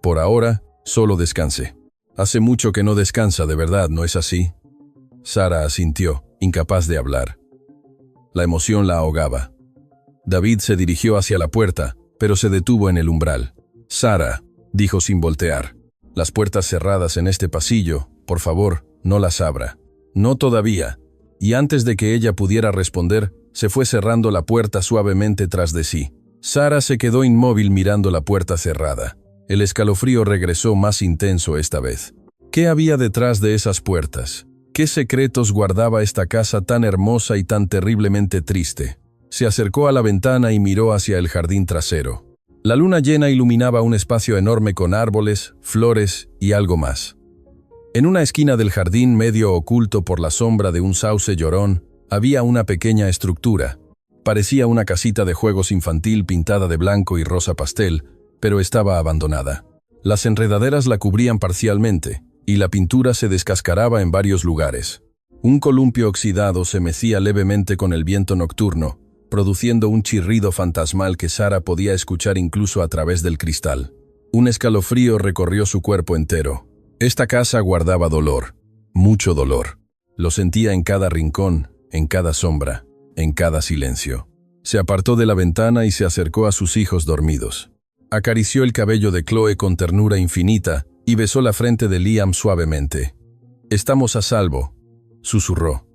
Por ahora, solo descanse». «Hace mucho que no descansa, de verdad, ¿no es así?». Sarah asintió, incapaz de hablar. La emoción la ahogaba. David se dirigió hacia la puerta, pero se detuvo en el umbral. «Sarah», dijo sin voltear, «las puertas cerradas en este pasillo, por favor, no las abra». «No todavía». Y antes de que ella pudiera responder, se fue cerrando la puerta suavemente tras de sí. Sarah se quedó inmóvil mirando la puerta cerrada. El escalofrío regresó más intenso esta vez. ¿Qué había detrás de esas puertas? ¿Qué secretos guardaba esta casa tan hermosa y tan terriblemente triste? Se acercó a la ventana y miró hacia el jardín trasero. La luna llena iluminaba un espacio enorme con árboles, flores y algo más. En una esquina del jardín, medio oculto por la sombra de un sauce llorón, había una pequeña estructura. Parecía una casita de juegos infantil pintada de blanco y rosa pastel, pero estaba abandonada. Las enredaderas la cubrían parcialmente, y la pintura se descascaraba en varios lugares. Un columpio oxidado se mecía levemente con el viento nocturno, produciendo un chirrido fantasmal que Sarah podía escuchar incluso a través del cristal. Un escalofrío recorrió su cuerpo entero. Esta casa guardaba dolor, mucho dolor. Lo sentía en cada rincón, en cada sombra, en cada silencio. Se apartó de la ventana y se acercó a sus hijos dormidos. Acarició el cabello de Chloe con ternura infinita y besó la frente de Liam suavemente. «Estamos a salvo», susurró,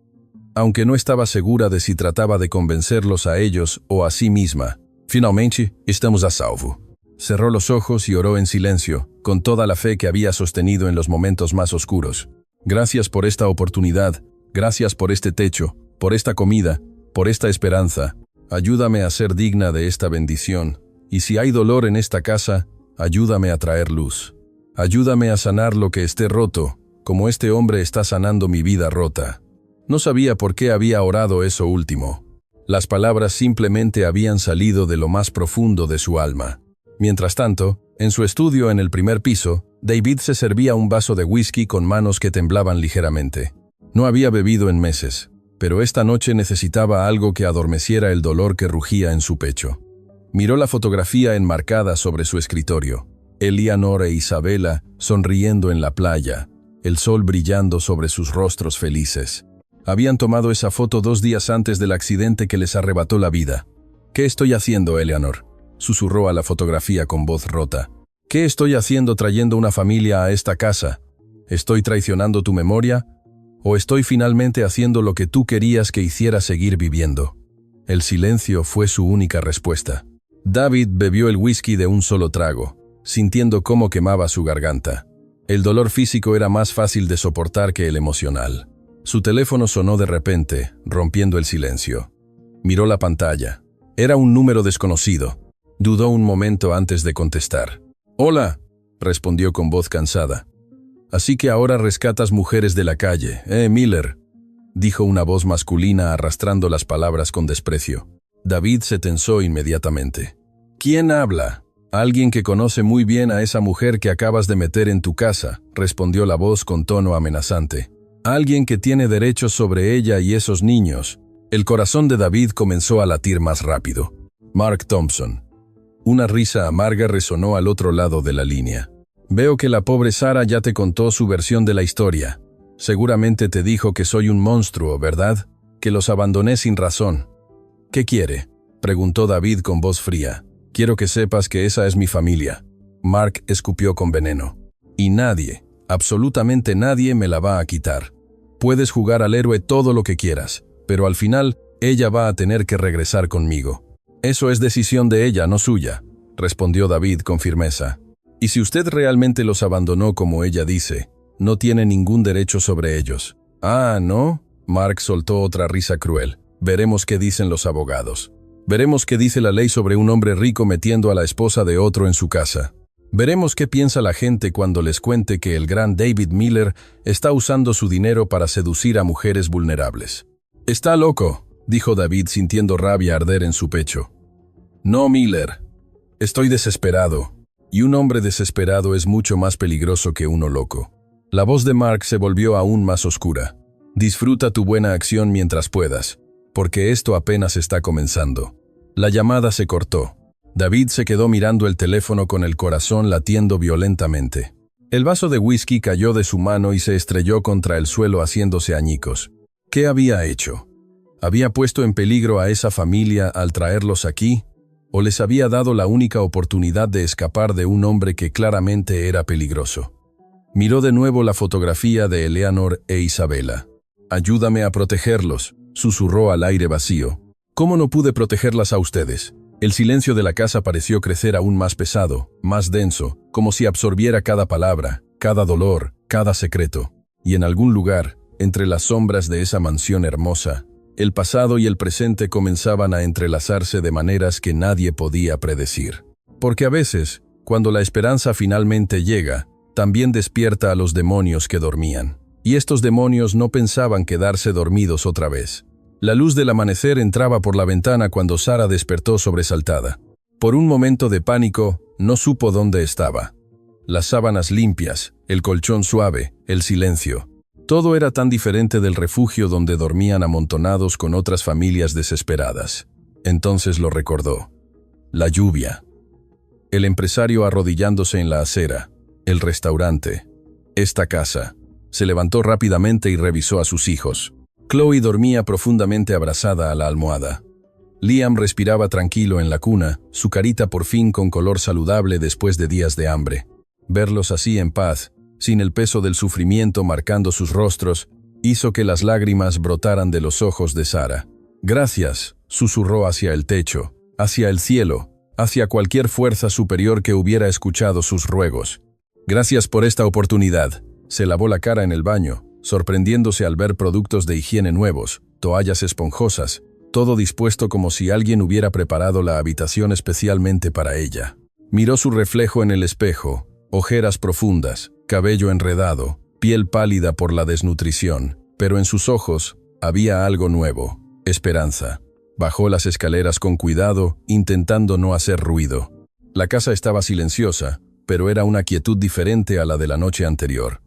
aunque no estaba segura de si trataba de convencerlos a ellos o a sí misma. «Finalmente, estamos a salvo». Cerró los ojos y oró en silencio, con toda la fe que había sostenido en los momentos más oscuros. «Gracias por esta oportunidad, gracias por este techo, por esta comida, por esta esperanza. Ayúdame a ser digna de esta bendición, y si hay dolor en esta casa, ayúdame a traer luz. Ayúdame a sanar lo que esté roto, como este hombre está sanando mi vida rota». No sabía por qué había orado eso último. Las palabras simplemente habían salido de lo más profundo de su alma. Mientras tanto, en su estudio en el primer piso, David se servía un vaso de whisky con manos que temblaban ligeramente. No había bebido en meses, pero esta noche necesitaba algo que adormeciera el dolor que rugía en su pecho. Miró la fotografía enmarcada sobre su escritorio. Eleanor e Isabela sonriendo en la playa, el sol brillando sobre sus rostros felices. Habían tomado esa foto 2 días antes del accidente que les arrebató la vida. «¿Qué estoy haciendo, Eleanor?», susurró a la fotografía con voz rota. «¿Qué estoy haciendo trayendo una familia a esta casa? ¿Estoy traicionando tu memoria? ¿O estoy finalmente haciendo lo que tú querías que hiciera seguir viviendo?». El silencio fue su única respuesta. David bebió el whisky de un solo trago, sintiendo cómo quemaba su garganta. El dolor físico era más fácil de soportar que el emocional. Su teléfono sonó de repente, rompiendo el silencio. Miró la pantalla. Era un número desconocido. Dudó un momento antes de contestar. «Hola», respondió con voz cansada. «Así que ahora rescatas mujeres de la calle, Miller», dijo una voz masculina arrastrando las palabras con desprecio. David se tensó inmediatamente. «¿Quién habla?» «Alguien que conoce muy bien a esa mujer que acabas de meter en tu casa», respondió la voz con tono amenazante. «Alguien que tiene derechos sobre ella y esos niños». El corazón de David comenzó a latir más rápido. Mark Thompson. Una risa amarga resonó al otro lado de la línea. «Veo que la pobre Sara ya te contó su versión de la historia. Seguramente te dijo que soy un monstruo, ¿verdad? Que los abandoné sin razón». «¿Qué quiere?», preguntó David con voz fría. «Quiero que sepas que esa es mi familia». Mark escupió con veneno. «Y nadie, absolutamente nadie me la va a quitar. Puedes jugar al héroe todo lo que quieras, pero al final ella va a tener que regresar conmigo». «Eso es decisión de ella, no suya», respondió David con firmeza. «Y si usted realmente los abandonó como ella dice, no tiene ningún derecho sobre ellos». «Ah, ¿no?», Mark soltó otra risa cruel. «Veremos qué dicen los abogados. Veremos qué dice la ley sobre un hombre rico metiendo a la esposa de otro en su casa. Veremos qué piensa la gente cuando les cuente que el gran David Miller está usando su dinero para seducir a mujeres vulnerables». «Está loco», dijo David sintiendo rabia arder en su pecho. «No, Miller. Estoy desesperado. Y un hombre desesperado es mucho más peligroso que uno loco». La voz de Mark se volvió aún más oscura. «Disfruta tu buena acción mientras puedas, porque esto apenas está comenzando». La llamada se cortó. David se quedó mirando el teléfono con el corazón latiendo violentamente. El vaso de whisky cayó de su mano y se estrelló contra el suelo haciéndose añicos. ¿Qué había hecho? ¿Había puesto en peligro a esa familia al traerlos aquí? ¿O les había dado la única oportunidad de escapar de un hombre que claramente era peligroso? Miró de nuevo la fotografía de Eleanor e Isabela. «Ayúdame a protegerlos», susurró al aire vacío. «¿Cómo no pude protegerlas a ustedes?». El silencio de la casa pareció crecer aún más pesado, más denso, como si absorbiera cada palabra, cada dolor, cada secreto. Y en algún lugar, entre las sombras de esa mansión hermosa, el pasado y el presente comenzaban a entrelazarse de maneras que nadie podía predecir. Porque a veces, cuando la esperanza finalmente llega, también despierta a los demonios que dormían. Y estos demonios no pensaban quedarse dormidos otra vez. La luz del amanecer entraba por la ventana cuando Sara despertó sobresaltada. Por un momento de pánico, no supo dónde estaba. Las sábanas limpias, el colchón suave, el silencio. Todo era tan diferente del refugio donde dormían amontonados con otras familias desesperadas. Entonces lo recordó. La lluvia. El empresario arrodillándose en la acera. El restaurante. Esta casa. Se levantó rápidamente y revisó a sus hijos. Chloe dormía profundamente abrazada a la almohada. Liam respiraba tranquilo en la cuna, su carita por fin con color saludable después de días de hambre. Verlos así en paz, sin el peso del sufrimiento marcando sus rostros, hizo que las lágrimas brotaran de los ojos de Sara. «Gracias», susurró hacia el techo, hacia el cielo, hacia cualquier fuerza superior que hubiera escuchado sus ruegos. «Gracias por esta oportunidad». Se lavó la cara en el baño, sorprendiéndose al ver productos de higiene nuevos, toallas esponjosas, todo dispuesto como si alguien hubiera preparado la habitación especialmente para ella. Miró su reflejo en el espejo, ojeras profundas, cabello enredado, piel pálida por la desnutrición, pero en sus ojos había algo nuevo, esperanza. Bajó las escaleras con cuidado, intentando no hacer ruido. La casa estaba silenciosa, pero era una quietud diferente a la de la noche anterior.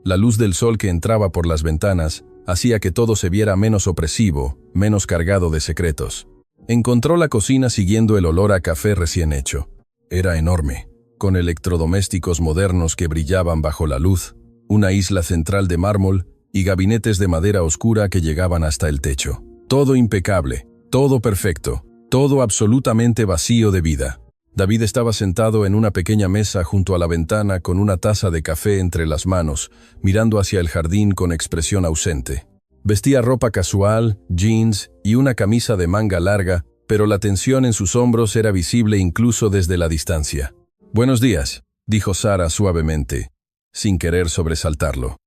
La luz del sol que entraba por las ventanas hacía que todo se viera menos opresivo, menos cargado de secretos. Encontró la cocina siguiendo el olor a café recién hecho. Era enorme, con electrodomésticos modernos que brillaban bajo la luz, una isla central de mármol y gabinetes de madera oscura que llegaban hasta el techo. Todo impecable, todo perfecto, todo absolutamente vacío de vida. David estaba sentado en una pequeña mesa junto a la ventana con una taza de café entre las manos, mirando hacia el jardín con expresión ausente. Vestía ropa casual, jeans y una camisa de manga larga, pero la tensión en sus hombros era visible incluso desde la distancia. «Buenos días», dijo Sara suavemente. sin querer sobresaltarlo.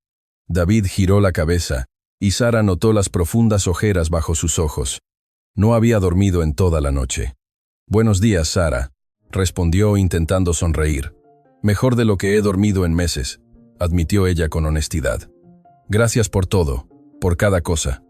David giró la cabeza, y Sara notó las profundas ojeras bajo sus ojos. No había dormido en toda la noche. «Buenos días, Sara», respondió intentando sonreír. «Mejor de lo que he dormido en meses», admitió ella con honestidad. «Gracias por todo, por cada cosa».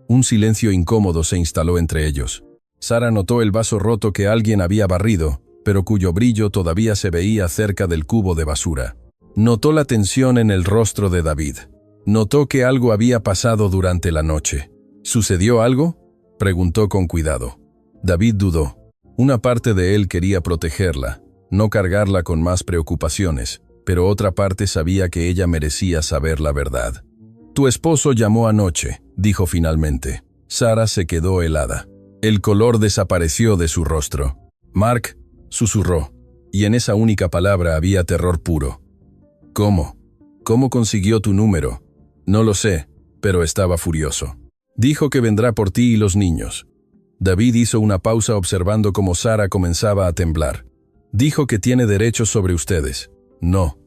Un silencio incómodo se instaló entre ellos. Sara notó el vaso roto que alguien había barrido, pero cuyo brillo todavía se veía cerca del cubo de basura. Notó la tensión en el rostro de David. Notó que algo había pasado durante la noche. ¿Sucedió algo?, preguntó con cuidado. David dudó. Una parte de él quería protegerla, no cargarla con más preocupaciones, pero otra parte sabía que ella merecía saber la verdad. «Tu esposo llamó anoche», dijo finalmente. Sara se quedó helada. El color desapareció de su rostro. «Mark», susurró, y en esa única palabra había terror puro. «¿Cómo? ¿Cómo consiguió tu número?» «No lo sé, pero estaba furioso. Dijo que vendrá por ti y los niños». David hizo una pausa observando cómo Sara comenzaba a temblar. «Dijo que tiene derechos sobre ustedes». «No».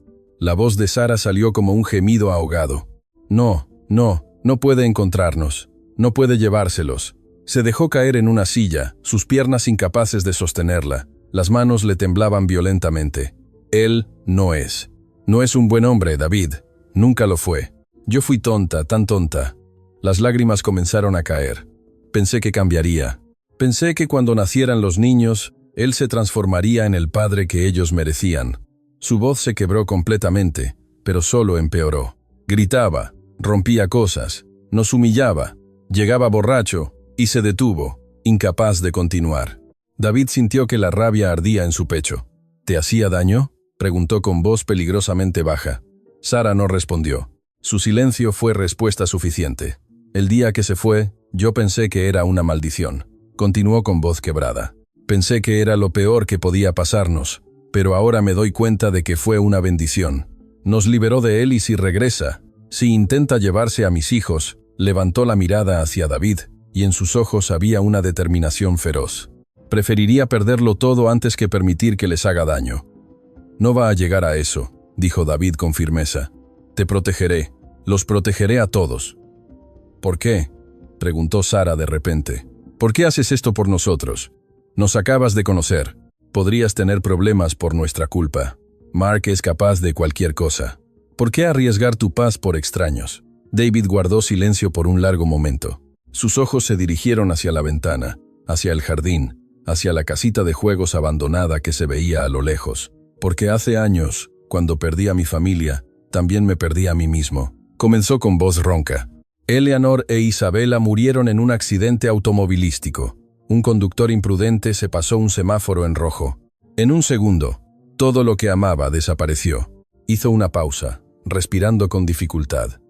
La voz de Sara salió como un gemido ahogado. «No, no puede encontrarnos. No puede llevárselos». Se dejó caer en una silla, sus piernas incapaces de sostenerla. Las manos le temblaban violentamente. «Él no es. No es un buen hombre, David. Nunca lo fue. Yo fui tonta, tan tonta». Las lágrimas comenzaron a caer. «Pensé que cambiaría. Pensé que cuando nacieran los niños, él se transformaría en el padre que ellos merecían». Su voz se quebró completamente, pero solo empeoró. Gritaba, rompía cosas, nos humillaba, llegaba borracho y se detuvo, incapaz de continuar. David sintió que la rabia ardía en su pecho. «¿Te hacía daño?», preguntó con voz peligrosamente baja. Sara no respondió. Su silencio fue respuesta suficiente. «El día que se fue, yo pensé que era una maldición», continuó con voz quebrada. «Pensé que era lo peor que podía pasarnos, pero ahora me doy cuenta de que fue una bendición. Nos liberó de él y si regresa, si intenta llevarse a mis hijos», levantó la mirada hacia David, y en sus ojos había una determinación feroz. «Preferiría perderlo todo antes que permitir que les haga daño». «No va a llegar a eso», dijo David con firmeza. «Te protegeré, los protegeré a todos». «¿Por qué?», preguntó Sara de repente. «¿Por qué haces esto por nosotros? Nos acabas de conocer. Podrías tener problemas por nuestra culpa. Mark es capaz de cualquier cosa. ¿Por qué arriesgar tu paz por extraños?». David guardó silencio por un largo momento. Sus ojos se dirigieron hacia la ventana, hacia el jardín, hacia la casita de juegos abandonada que se veía a lo lejos. «Porque hace años, cuando perdí a mi familia, también me perdí a mí mismo», comenzó con voz ronca. «Eleanor e Isabela murieron en un accidente automovilístico. Un conductor imprudente se pasó un semáforo en rojo. En un segundo, todo lo que amaba desapareció». Hizo una pausa, respirando con dificultad.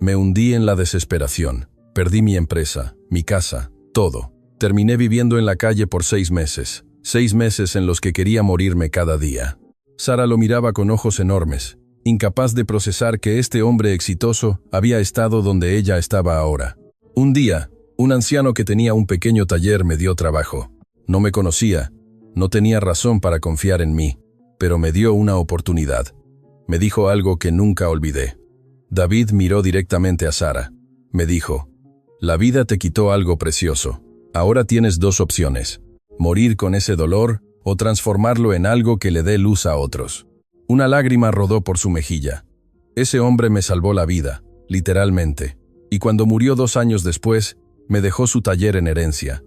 «Me hundí en la desesperación. Perdí mi empresa, mi casa, todo. Terminé viviendo en la calle por 6 meses. 6 meses en los que quería morirme cada día». Sara lo miraba con ojos enormes, incapaz de procesar que este hombre exitoso había estado donde ella estaba ahora. «Un día, un anciano que tenía un pequeño taller me dio trabajo. No me conocía, no tenía razón para confiar en mí, pero me dio una oportunidad. Me dijo algo que nunca olvidé». David miró directamente a Sara. Me dijo: «La vida te quitó algo precioso. Ahora tienes 2 opciones. Morir con ese dolor o transformarlo en algo que le dé luz a otros». Una lágrima rodó por su mejilla. «Ese hombre me salvó la vida, literalmente. Y cuando murió 2 años después, me dejó su taller en herencia.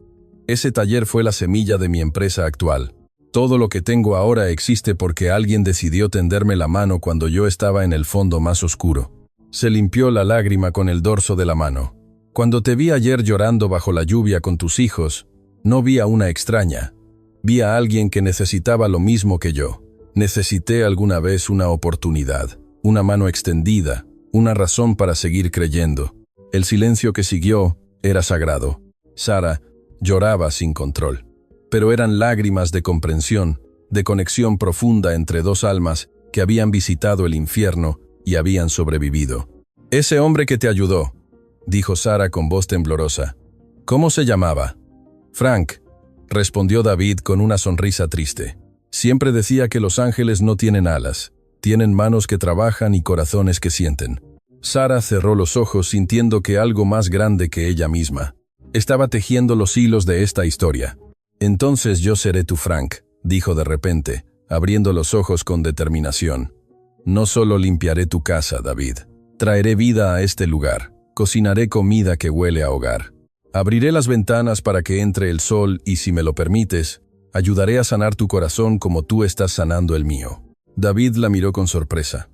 Ese taller fue la semilla de mi empresa actual. Todo lo que tengo ahora existe porque alguien decidió tenderme la mano cuando yo estaba en el fondo más oscuro». Se limpió la lágrima con el dorso de la mano. «Cuando te vi ayer llorando bajo la lluvia con tus hijos, no vi a una extraña. Vi a alguien que necesitaba lo mismo que yo. Necesité alguna vez una oportunidad, una mano extendida, una razón para seguir creyendo». El silencio que siguió era sagrado. Sara lloraba sin control. Pero eran lágrimas de comprensión, de conexión profunda entre 2 almas que habían visitado el infierno y habían sobrevivido. «Ese hombre que te ayudó», dijo Sara con voz temblorosa. «¿Cómo se llamaba?» «Frank», respondió David con una sonrisa triste. «Siempre decía que los ángeles no tienen alas. Tienen manos que trabajan y corazones que sienten. Sara cerró los ojos sintiendo que algo más grande que ella misma estaba tejiendo los hilos de esta historia. «Entonces yo seré tu Frank», dijo de repente, abriendo los ojos con determinación. «No solo limpiaré tu casa, David. Traeré vida a este lugar. Cocinaré comida que huele a hogar. Abriré las ventanas para que entre el sol y, si me lo permites, ayudaré a sanar tu corazón como tú estás sanando el mío». David la miró con sorpresa.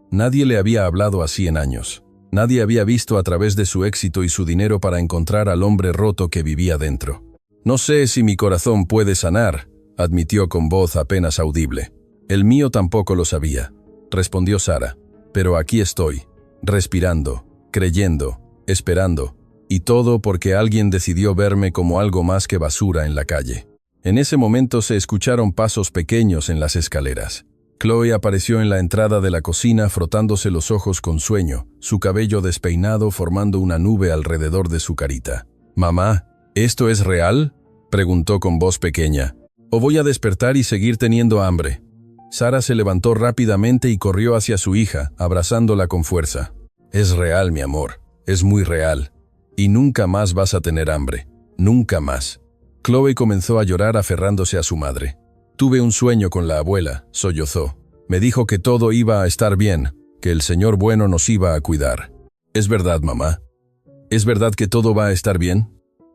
Nadie le había hablado así en años. Nadie había visto a través de su éxito y su dinero para encontrar al hombre roto que vivía dentro. «No sé si mi corazón puede sanar», admitió con voz apenas audible. «El mío tampoco lo sabía», respondió Sara. «Pero aquí estoy, respirando, creyendo, esperando, y todo porque alguien decidió verme como algo más que basura en la calle». En ese momento se escucharon pasos pequeños en las escaleras. Chloe apareció en la entrada de la cocina frotándose los ojos con sueño, su cabello despeinado formando una nube alrededor de su carita. «Mamá, ¿esto es real?», preguntó con voz pequeña. «¿O voy a despertar y seguir teniendo hambre?». Sara se levantó rápidamente y corrió hacia su hija, abrazándola con fuerza. «Es real, mi amor, es muy real. Y nunca más vas a tener hambre, nunca más». Chloe comenzó a llorar aferrándose a su madre. «Tuve un sueño con la abuela», sollozó. «Me dijo que todo iba a estar bien, que el Señor bueno nos iba a cuidar». «¿Es verdad, mamá? ¿Es verdad que todo va a estar bien?».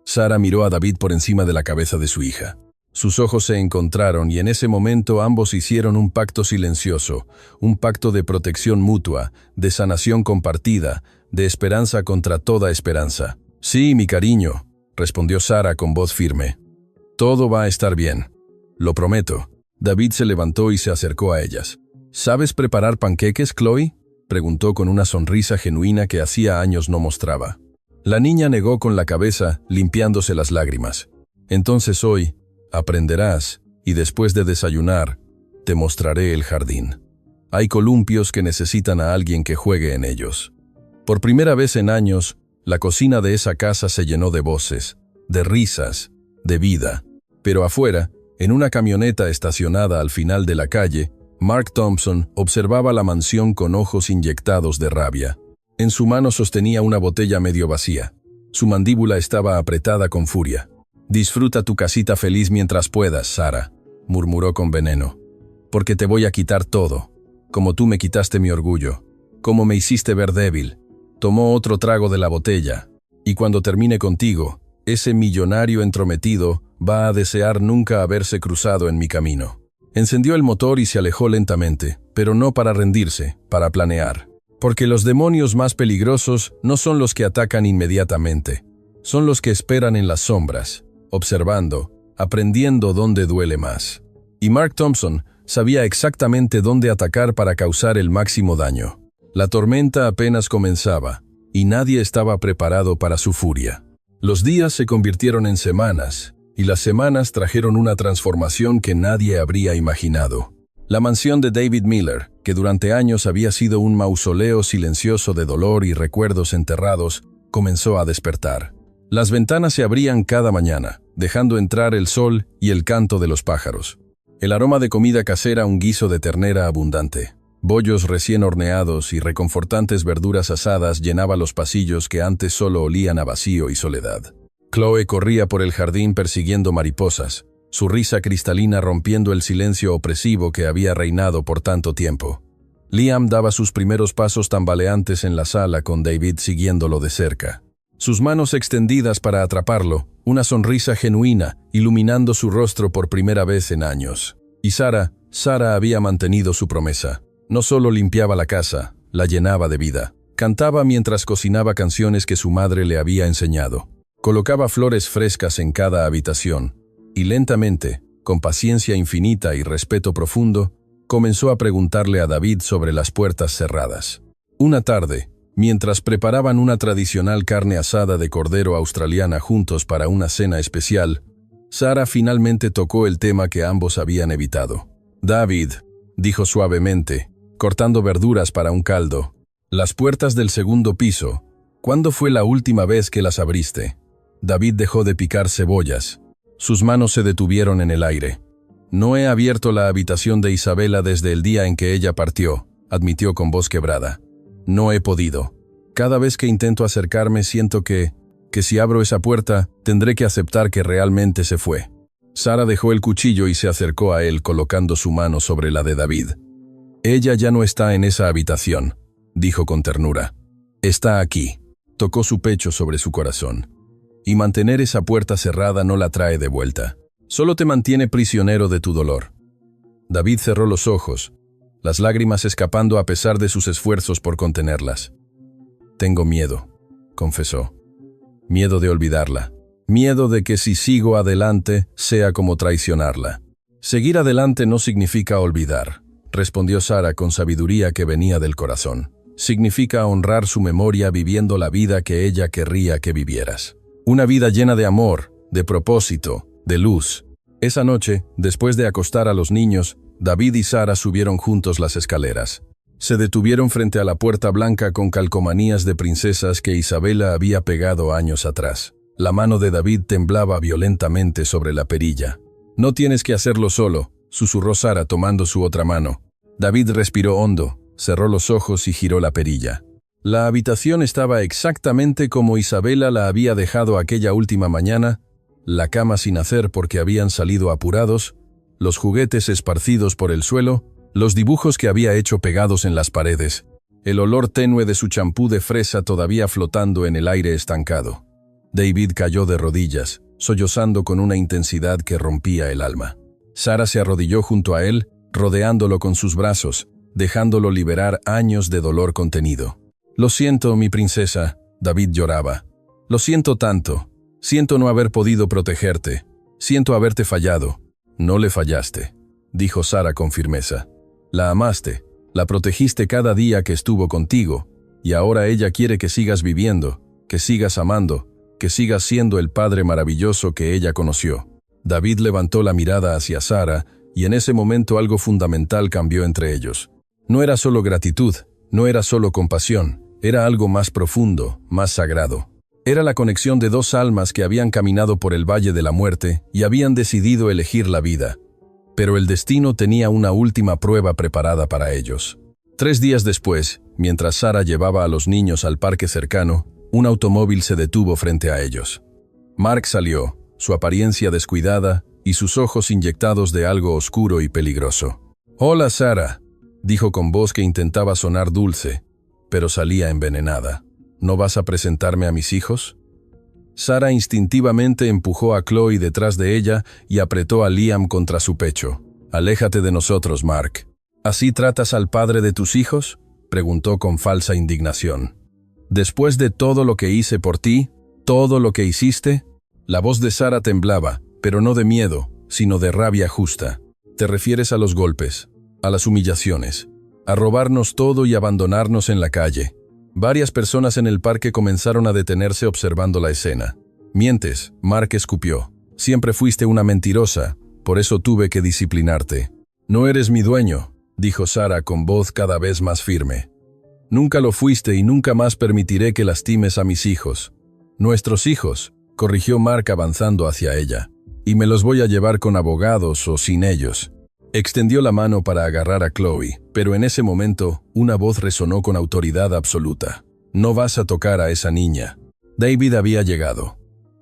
Sara miró a David por encima de la cabeza de su hija. Sus ojos se encontraron y en ese momento ambos hicieron un pacto silencioso, un pacto de protección mutua, de sanación compartida, de esperanza contra toda esperanza. «Sí, mi cariño», respondió Sara con voz firme. «Todo va a estar bien. Lo prometo». David se levantó y se acercó a ellas. «¿Sabes preparar panqueques, Chloe?», preguntó con una sonrisa genuina que hacía años no mostraba. La niña negó con la cabeza, limpiándose las lágrimas. «Entonces hoy aprenderás, y después de desayunar, te mostraré el jardín. Hay columpios que necesitan a alguien que juegue en ellos». Por primera vez en años, la cocina de esa casa se llenó de voces, de risas, de vida. Pero afuera, en una camioneta estacionada al final de la calle, Mark Thompson observaba la mansión con ojos inyectados de rabia. En su mano sostenía una botella medio vacía. Su mandíbula estaba apretada con furia. «Disfruta tu casita feliz mientras puedas, Sara», murmuró con veneno. «Porque te voy a quitar todo, como tú me quitaste mi orgullo, como me hiciste ver débil». Tomó otro trago de la botella. «Y cuando termine contigo, ese millonario entrometido va a desear nunca haberse cruzado en mi camino». Encendió el motor y se alejó lentamente, pero no para rendirse, para planear. Porque los demonios más peligrosos no son los que atacan inmediatamente, son los que esperan en las sombras, observando, aprendiendo dónde duele más. Y Mark Thompson sabía exactamente dónde atacar para causar el máximo daño. La tormenta apenas comenzaba, y nadie estaba preparado para su furia. Los días se convirtieron en semanas, y las semanas trajeron una transformación que nadie habría imaginado. La mansión de David Miller, que durante años había sido un mausoleo silencioso de dolor y recuerdos enterrados, comenzó a despertar. Las ventanas se abrían cada mañana, dejando entrar el sol y el canto de los pájaros. El aroma de comida casera, un guiso de ternera abundante. Bollos recién horneados y reconfortantes verduras asadas llenaba los pasillos que antes solo olían a vacío y soledad. Chloe corría por el jardín persiguiendo mariposas, su risa cristalina rompiendo el silencio opresivo que había reinado por tanto tiempo. Liam daba sus primeros pasos tambaleantes en la sala con David siguiéndolo de cerca. Sus manos extendidas para atraparlo, una sonrisa genuina iluminando su rostro por primera vez en años. Y Sara había mantenido su promesa. No solo limpiaba la casa, la llenaba de vida. Cantaba mientras cocinaba canciones que su madre le había enseñado. Colocaba flores frescas en cada habitación. Y lentamente, con paciencia infinita y respeto profundo, comenzó a preguntarle a David sobre las puertas cerradas. Una tarde, mientras preparaban una tradicional carne asada de cordero australiana juntos para una cena especial, Sara finalmente tocó el tema que ambos habían evitado. «David», dijo suavemente, cortando verduras para un caldo, «las puertas del segundo piso, ¿cuándo fue la última vez que las abriste?». David dejó de picar cebollas. Sus manos se detuvieron en el aire. No he abierto la habitación de Isabela desde el día en que ella partió, admitió con voz quebrada. No he podido. Cada vez que intento acercarme siento que si abro esa puerta, tendré que aceptar que realmente se fue. Sara dejó el cuchillo y se acercó a él colocando su mano sobre la de David. Ella ya no está en esa habitación, dijo con ternura. Está aquí. Tocó su pecho sobre su corazón. Y mantener esa puerta cerrada no la trae de vuelta. Solo te mantiene prisionero de tu dolor. David cerró los ojos, las lágrimas escapando a pesar de sus esfuerzos por contenerlas. Tengo miedo, confesó. Miedo de olvidarla. Miedo de que si sigo adelante sea como traicionarla. Seguir adelante no significa olvidar, respondió Sara con sabiduría que venía del corazón. Significa honrar su memoria viviendo la vida que ella querría que vivieras. Una vida llena de amor, de propósito, de luz. Esa noche, después de acostar a los niños, David y Sara subieron juntos las escaleras. Se detuvieron frente a la puerta blanca con calcomanías de princesas que Isabela había pegado años atrás. La mano de David temblaba violentamente sobre la perilla. No tienes que hacerlo solo, susurró Sara tomando su otra mano. David respiró hondo, cerró los ojos y giró la perilla. La habitación estaba exactamente como Isabela la había dejado aquella última mañana, la cama sin hacer porque habían salido apurados, los juguetes esparcidos por el suelo, los dibujos que había hecho pegados en las paredes, el olor tenue de su champú de fresa todavía flotando en el aire estancado. David cayó de rodillas, sollozando con una intensidad que rompía el alma. Sara se arrodilló junto a él, rodeándolo con sus brazos, dejándolo liberar años de dolor contenido. Lo siento, mi princesa, David lloraba. Lo siento tanto. Siento no haber podido protegerte. Siento haberte fallado. No le fallaste, dijo Sara con firmeza. La amaste, la protegiste cada día que estuvo contigo, y ahora ella quiere que sigas viviendo, que sigas amando, que sigas siendo el padre maravilloso que ella conoció. David levantó la mirada hacia Sara, y en ese momento algo fundamental cambió entre ellos. No era solo gratitud, no era solo compasión, era algo más profundo, más sagrado. Era la conexión de dos almas que habían caminado por el Valle de la Muerte y habían decidido elegir la vida. Pero el destino tenía una última prueba preparada para ellos. 3 días después, mientras Sara llevaba a los niños al parque cercano, un automóvil se detuvo frente a ellos. Mark salió, su apariencia descuidada y sus ojos inyectados de algo oscuro y peligroso. «Hola, Sara», dijo con voz que intentaba sonar dulce, pero salía envenenada. «¿No vas a presentarme a mis hijos?» Sara instintivamente empujó a Chloe detrás de ella y apretó a Liam contra su pecho. «Aléjate de nosotros, Mark». «¿Así tratas al padre de tus hijos?», preguntó con falsa indignación. «Después de todo lo que hice por ti, todo lo que hiciste». La voz de Sara temblaba, pero no de miedo, sino de rabia justa. «¿Te refieres a los golpes, a las humillaciones, a robarnos todo y abandonarnos en la calle?» Varias personas en el parque comenzaron a detenerse observando la escena. «Mientes», Mark escupió. «Siempre fuiste una mentirosa, por eso tuve que disciplinarte». «No eres mi dueño», dijo Sara con voz cada vez más firme. «Nunca lo fuiste y nunca más permitiré que lastimes a mis hijos». «Nuestros hijos», corrigió Mark avanzando hacia ella. «Y me los voy a llevar con abogados o sin ellos». Extendió la mano para agarrar a Chloe, pero en ese momento, una voz resonó con autoridad absoluta. «No vas a tocar a esa niña». David había llegado,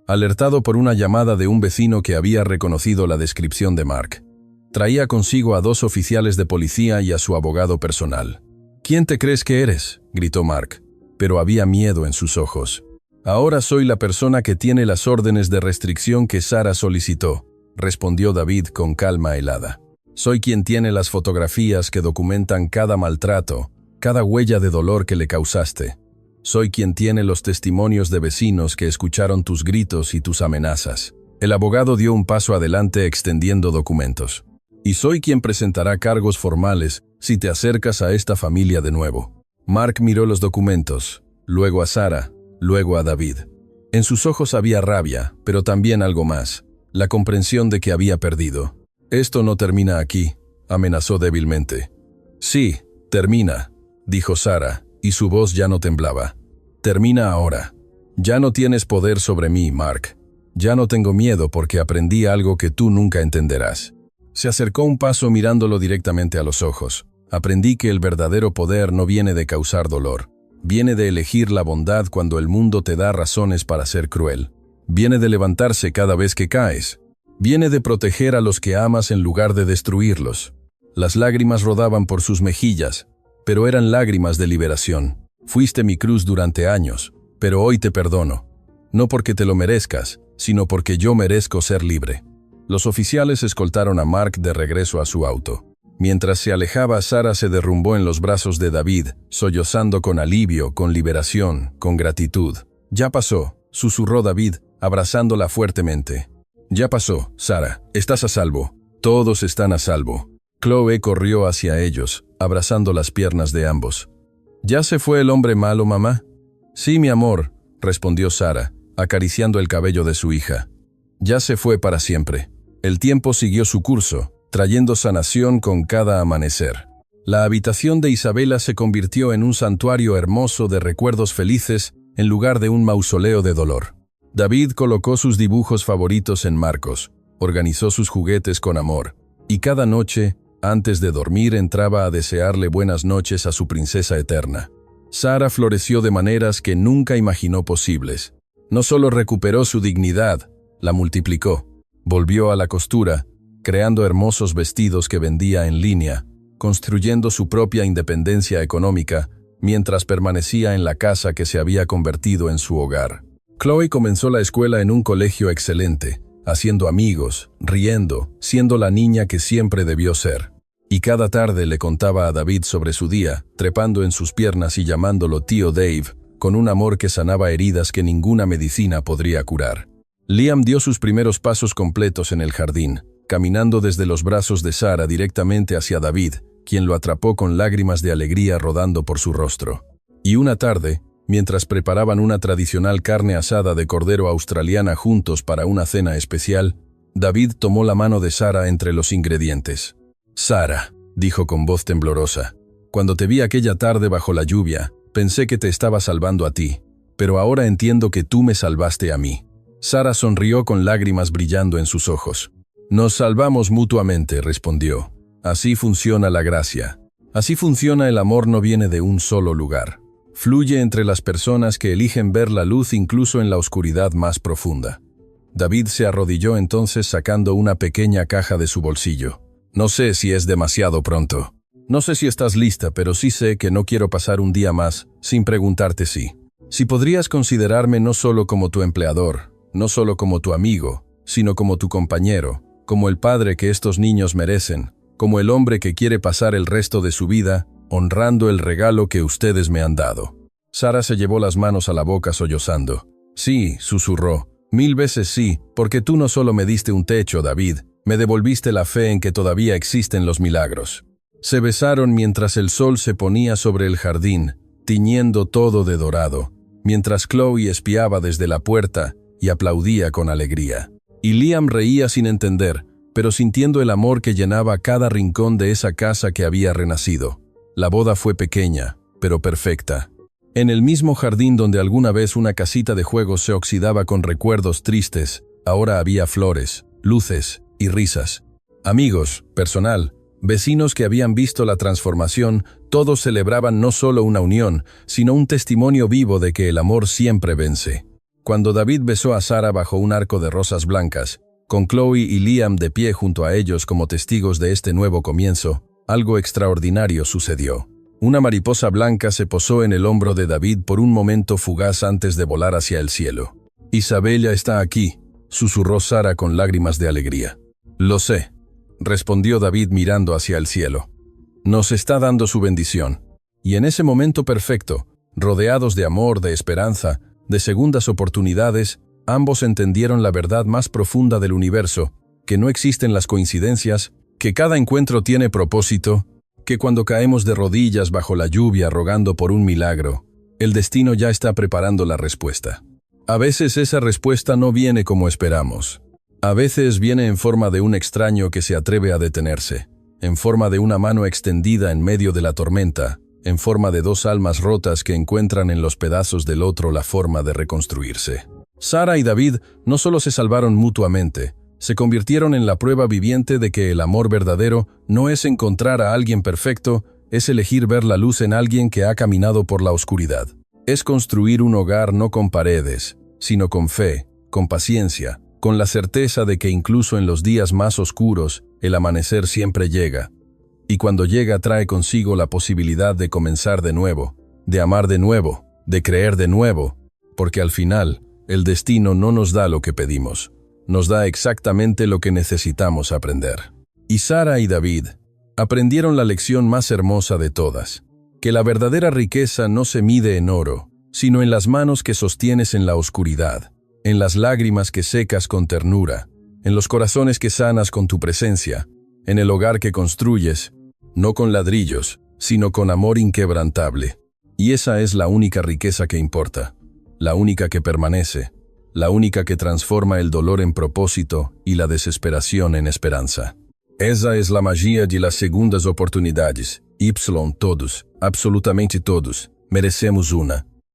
alertado por una llamada de un vecino que había reconocido la descripción de Mark. Traía consigo a 2 oficiales de policía y a su abogado personal. «¿Quién te crees que eres?», gritó Mark, pero había miedo en sus ojos. «Ahora soy la persona que tiene las órdenes de restricción que Sara solicitó», respondió David con calma helada. «Soy quien tiene las fotografías que documentan cada maltrato, cada huella de dolor que le causaste. Soy quien tiene los testimonios de vecinos que escucharon tus gritos y tus amenazas». El abogado dio un paso adelante extendiendo documentos. «Y soy quien presentará cargos formales si te acercas a esta familia de nuevo». Mark miró los documentos, luego a Sara, luego a David. En sus ojos había rabia, pero también algo más, la comprensión de que había perdido. «Esto no termina aquí», amenazó débilmente. «Sí, termina», dijo Sara, y su voz ya no temblaba. «Termina ahora. Ya no tienes poder sobre mí, Mark. Ya no tengo miedo porque aprendí algo que tú nunca entenderás. Se acercó un paso mirándolo directamente a los ojos. Aprendí que el verdadero poder no viene de causar dolor. Viene de elegir la bondad cuando el mundo te da razones para ser cruel. Viene de levantarse cada vez que caes. Viene de proteger a los que amas en lugar de destruirlos. Las lágrimas rodaban por sus mejillas, pero eran lágrimas de liberación. Fuiste mi cruz durante años, pero hoy te perdono. No porque te lo merezcas, sino porque yo merezco ser libre. Los oficiales escoltaron a Mark de regreso a su auto. Mientras se alejaba, Sara se derrumbó en los brazos de David, sollozando con alivio, con liberación, con gratitud. «Ya pasó», susurró David, abrazándola fuertemente. «Ya pasó, Sara. Estás a salvo. Todos están a salvo». Chloe corrió hacia ellos, abrazando las piernas de ambos. «¿Ya se fue el hombre malo, mamá?» «Sí, mi amor», respondió Sara, acariciando el cabello de su hija. «Ya se fue para siempre». El tiempo siguió su curso, trayendo sanación con cada amanecer. La habitación de Isabela se convirtió en un santuario hermoso de recuerdos felices en lugar de un mausoleo de dolor. David colocó sus dibujos favoritos en marcos, organizó sus juguetes con amor, y cada noche, antes de dormir, entraba a desearle buenas noches a su princesa eterna. Sara floreció de maneras que nunca imaginó posibles. No solo recuperó su dignidad, la multiplicó. Volvió a la costura, creando hermosos vestidos que vendía en línea, construyendo su propia independencia económica, mientras permanecía en la casa que se había convertido en su hogar. Chloe comenzó la escuela en un colegio excelente, haciendo amigos, riendo, siendo la niña que siempre debió ser. Y cada tarde le contaba a David sobre su día, trepando en sus piernas y llamándolo tío Dave, con un amor que sanaba heridas que ninguna medicina podría curar. Liam dio sus primeros pasos completos en el jardín, caminando desde los brazos de Sara directamente hacia David, quien lo atrapó con lágrimas de alegría rodando por su rostro. Y una tarde, mientras preparaban una tradicional carne asada de cordero australiana juntos para una cena especial, David tomó la mano de Sara entre los ingredientes. «Sara», dijo con voz temblorosa, «cuando te vi aquella tarde bajo la lluvia, pensé que te estaba salvando a ti, pero ahora entiendo que tú me salvaste a mí». Sara sonrió con lágrimas brillando en sus ojos. «Nos salvamos mutuamente», respondió. «Así funciona la gracia. Así funciona el amor, no viene de un solo lugar. Fluye entre las personas que eligen ver la luz incluso en la oscuridad más profunda». David se arrodilló entonces sacando una pequeña caja de su bolsillo. «No sé si es demasiado pronto. No sé si estás lista, pero sí sé que no quiero pasar un día más sin preguntarte si podrías considerarme no solo como tu empleador, no solo como tu amigo, sino como tu compañero, como el padre que estos niños merecen, como el hombre que quiere pasar el resto de su vida honrando el regalo que ustedes me han dado». Sara se llevó las manos a la boca sollozando. «Sí», susurró, «1000 veces sí, porque tú no solo me diste un techo, David, me devolviste la fe en que todavía existen los milagros». Se besaron mientras el sol se ponía sobre el jardín, tiñendo todo de dorado, mientras Chloe espiaba desde la puerta y aplaudía con alegría. Y Liam reía sin entender, pero sintiendo el amor que llenaba cada rincón de esa casa que había renacido. La boda fue pequeña, pero perfecta. En el mismo jardín donde alguna vez una casita de juegos se oxidaba con recuerdos tristes, ahora había flores, luces y risas. Amigos, personal, vecinos que habían visto la transformación, todos celebraban no solo una unión, sino un testimonio vivo de que el amor siempre vence. Cuando David besó a Sara bajo un arco de rosas blancas, con Chloe y Liam de pie junto a ellos como testigos de este nuevo comienzo, algo extraordinario sucedió. Una mariposa blanca se posó en el hombro de David por un momento fugaz antes de volar hacia el cielo. «Isabella está aquí», susurró Sara con lágrimas de alegría. «Lo sé», respondió David mirando hacia el cielo. «Nos está dando su bendición». Y en ese momento perfecto, rodeados de amor, de esperanza, de segundas oportunidades, ambos entendieron la verdad más profunda del universo, que no existen las coincidencias, que cada encuentro tiene propósito, que cuando caemos de rodillas bajo la lluvia rogando por un milagro, el destino ya está preparando la respuesta. A veces esa respuesta no viene como esperamos. A veces viene en forma de un extraño que se atreve a detenerse, en forma de una mano extendida en medio de la tormenta, en forma de dos almas rotas que encuentran en los pedazos del otro la forma de reconstruirse. Sara y David no solo se salvaron mutuamente, se convirtieron en la prueba viviente de que el amor verdadero no es encontrar a alguien perfecto, es elegir ver la luz en alguien que ha caminado por la oscuridad. Es construir un hogar no con paredes, sino con fe, con paciencia, con la certeza de que incluso en los días más oscuros, el amanecer siempre llega. Y cuando llega trae consigo la posibilidad de comenzar de nuevo, de amar de nuevo, de creer de nuevo, porque al final, el destino no nos da lo que pedimos, nos da exactamente lo que necesitamos aprender. Y Sara y David aprendieron la lección más hermosa de todas, que la verdadera riqueza no se mide en oro, sino en las manos que sostienes en la oscuridad, en las lágrimas que secas con ternura, en los corazones que sanas con tu presencia, en el hogar que construyes, no con ladrillos, sino con amor inquebrantable. Y esa es la única riqueza que importa, la única que permanece, la única que transforma el dolor en propósito y la desesperación en esperanza. Esa es la magia de las segundas oportunidades. Todos, absolutamente todos, merecemos una.